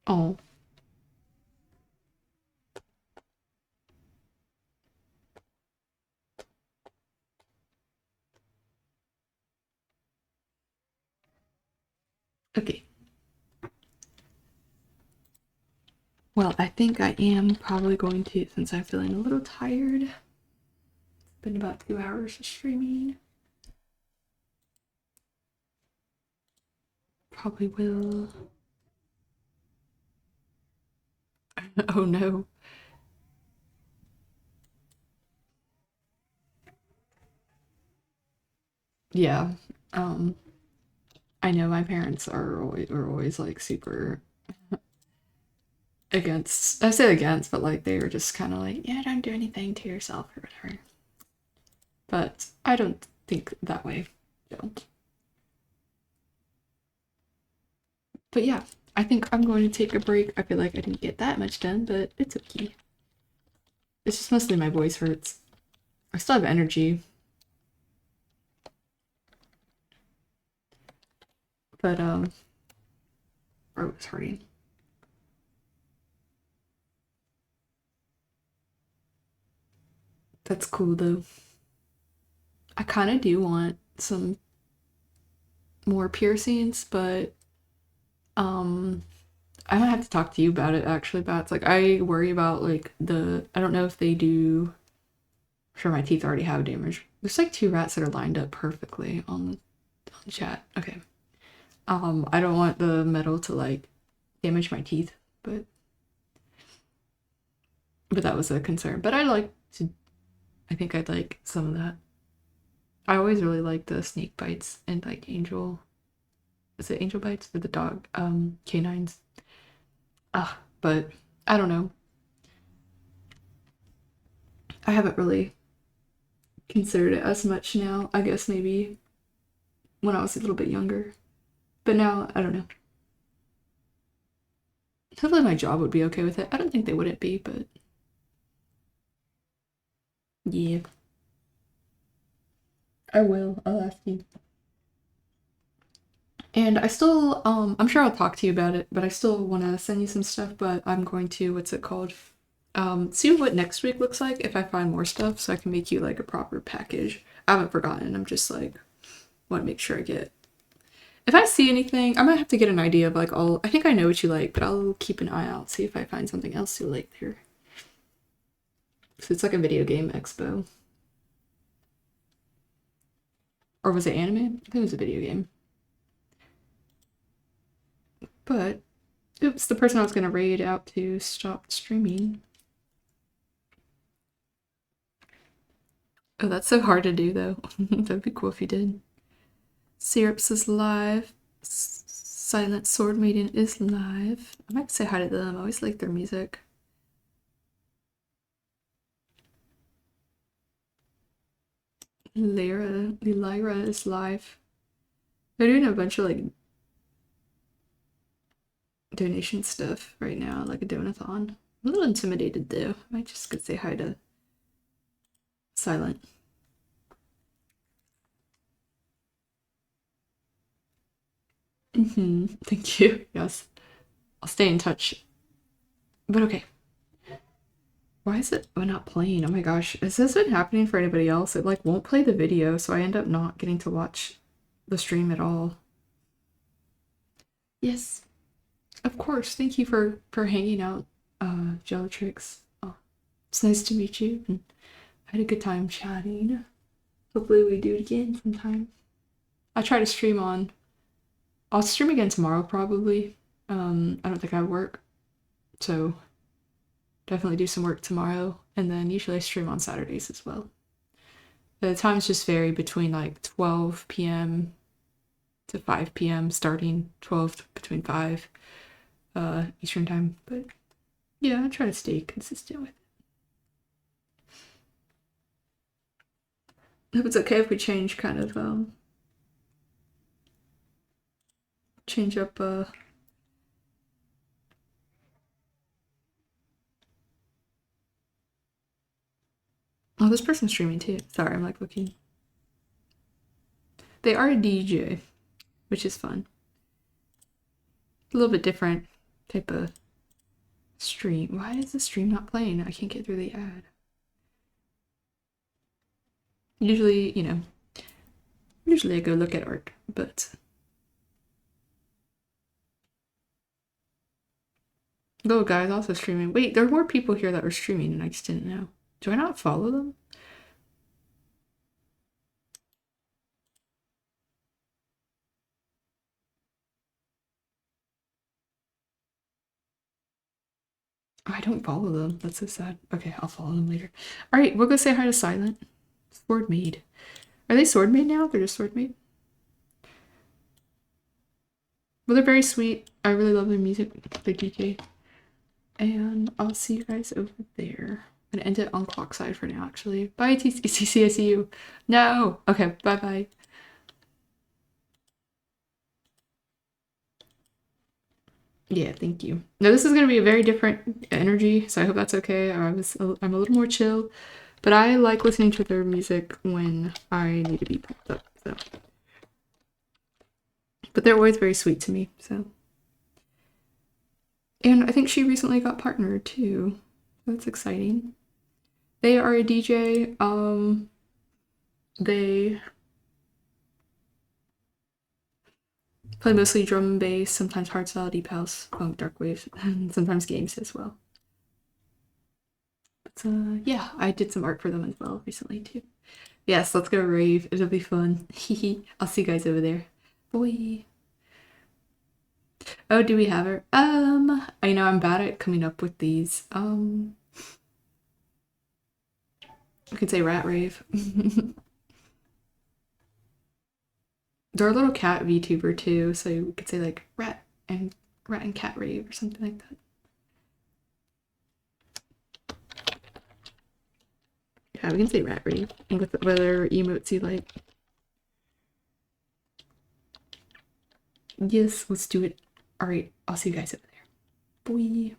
Oh. Okay. Well, I think I am probably going to, since I'm feeling a little tired. It's been about 2 hours of streaming. Probably will. Oh no. Yeah. Um, I know my parents are always like super against. I say against, but like they were just kind of like, yeah, don't do anything to yourself or whatever. But I don't think that way. Don't. But yeah, I think I'm going to take a break. I feel like I didn't get that much done, but it's okay. It's just mostly my voice hurts. I still have energy. But or it was hurting. That's cool though. I kind of do want some more piercings, but I might have to talk to you about it actually. About it's like I worry about like I don't know if they do. I'm sure my teeth already have damage. There's like 2 rats that are lined up perfectly on chat. Okay. I don't want the metal to like damage my teeth, but that was a concern. But I think I'd like some of that. I always really like the snake bites and like is it angel bites for the dog canines. But I don't know. I haven't really considered it as much now. I guess maybe when I was a little bit younger. But now, I don't know. Hopefully my job would be okay with it. I don't think they wouldn't be, but yeah. I will. I'll ask you. And I still, I'm sure I'll talk to you about it, but I still want to send you some stuff, but I'm going to, what's it called? See what next week looks like if I find more stuff so I can make you like a proper package. I haven't forgotten. I'm just like, want to make sure I get. If I see anything, I might have to get an idea of like I think I know what you like, but I'll keep an eye out, see if I find something else you like there. So it's like a video game expo. Or was it anime? I think it was a video game. But, oops, the person I was going to raid out to stopped streaming. Oh, that's so hard to do, though. That'd be cool if you did. Syrups is live. Silent Sword Maiden is live. I might say hi to them. I always like their music. Lyra is live. They're doing a bunch of like donation stuff right now, like a donathon. I'm a little intimidated though. I might just go say hi to Silent. Thank you. Yes. I'll stay in touch. But okay. Why is it not playing? Oh my gosh. Has this been happening for anybody else? It like won't play the video, so I end up not getting to watch the stream at all. Yes. Of course. Thank you for hanging out, Jellatrix. Oh, it's nice to meet you. And I had a good time chatting. Hopefully we do it again sometime. I try to stream on. I'll stream again tomorrow probably. I don't think I work, so definitely do some work tomorrow, and then usually I stream on Saturdays as well. The times just vary between like 12 p.m. to 5 p.m. starting 12 between 5 Eastern time, but yeah, I try to stay consistent with it. I hope it's okay if we change kind of change up Oh, this person's streaming too. Sorry, I'm like looking. They are a DJ, which is fun. A little bit different type of stream. Why is the stream not playing? I can't get through the ad. Usually, usually I go look at art, but little guy's also streaming. Wait, there are more people here that were streaming and I just didn't know. Do I not follow them? I don't follow them. That's so sad. Okay, I'll follow them later. All right, we'll go say hi to Silent. Sword Maid. Are they Sword Maid now? They're just Sword Maid? Well, they're very sweet. I really love their music. Their DJ. And I'll see you guys over there. I'm gonna end it on clock side for now, actually. Bye, TCC. I see you. No! Okay, bye-bye. Yeah, thank you. Now, this is going to be a very different energy, so I hope that's okay. I'm a little more chill, but I like listening to their music when I need to be pumped up, so. But they're always very sweet to me. So, and I think she recently got partnered too. That's exciting. They are a DJ. They play mostly drum and bass, sometimes hardstyle, deep house, dark waves, and sometimes games as well. But yeah, I did some art for them as well recently too. Yes, let's go rave. It'll be fun. I'll see you guys over there. Boy. Oh, do we have her? I know I'm bad at coming up with these. I could say rat rave. They're a little cat VTuber too, so we could say like rat and cat rave or something like that. Yeah, we can say rat rave and with whatever emotes you like. Yes, let's do it. All right, I'll see you guys over there. Boy.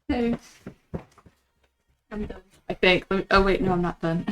Hey, I'm done. I think. Oh wait, no, I'm not done.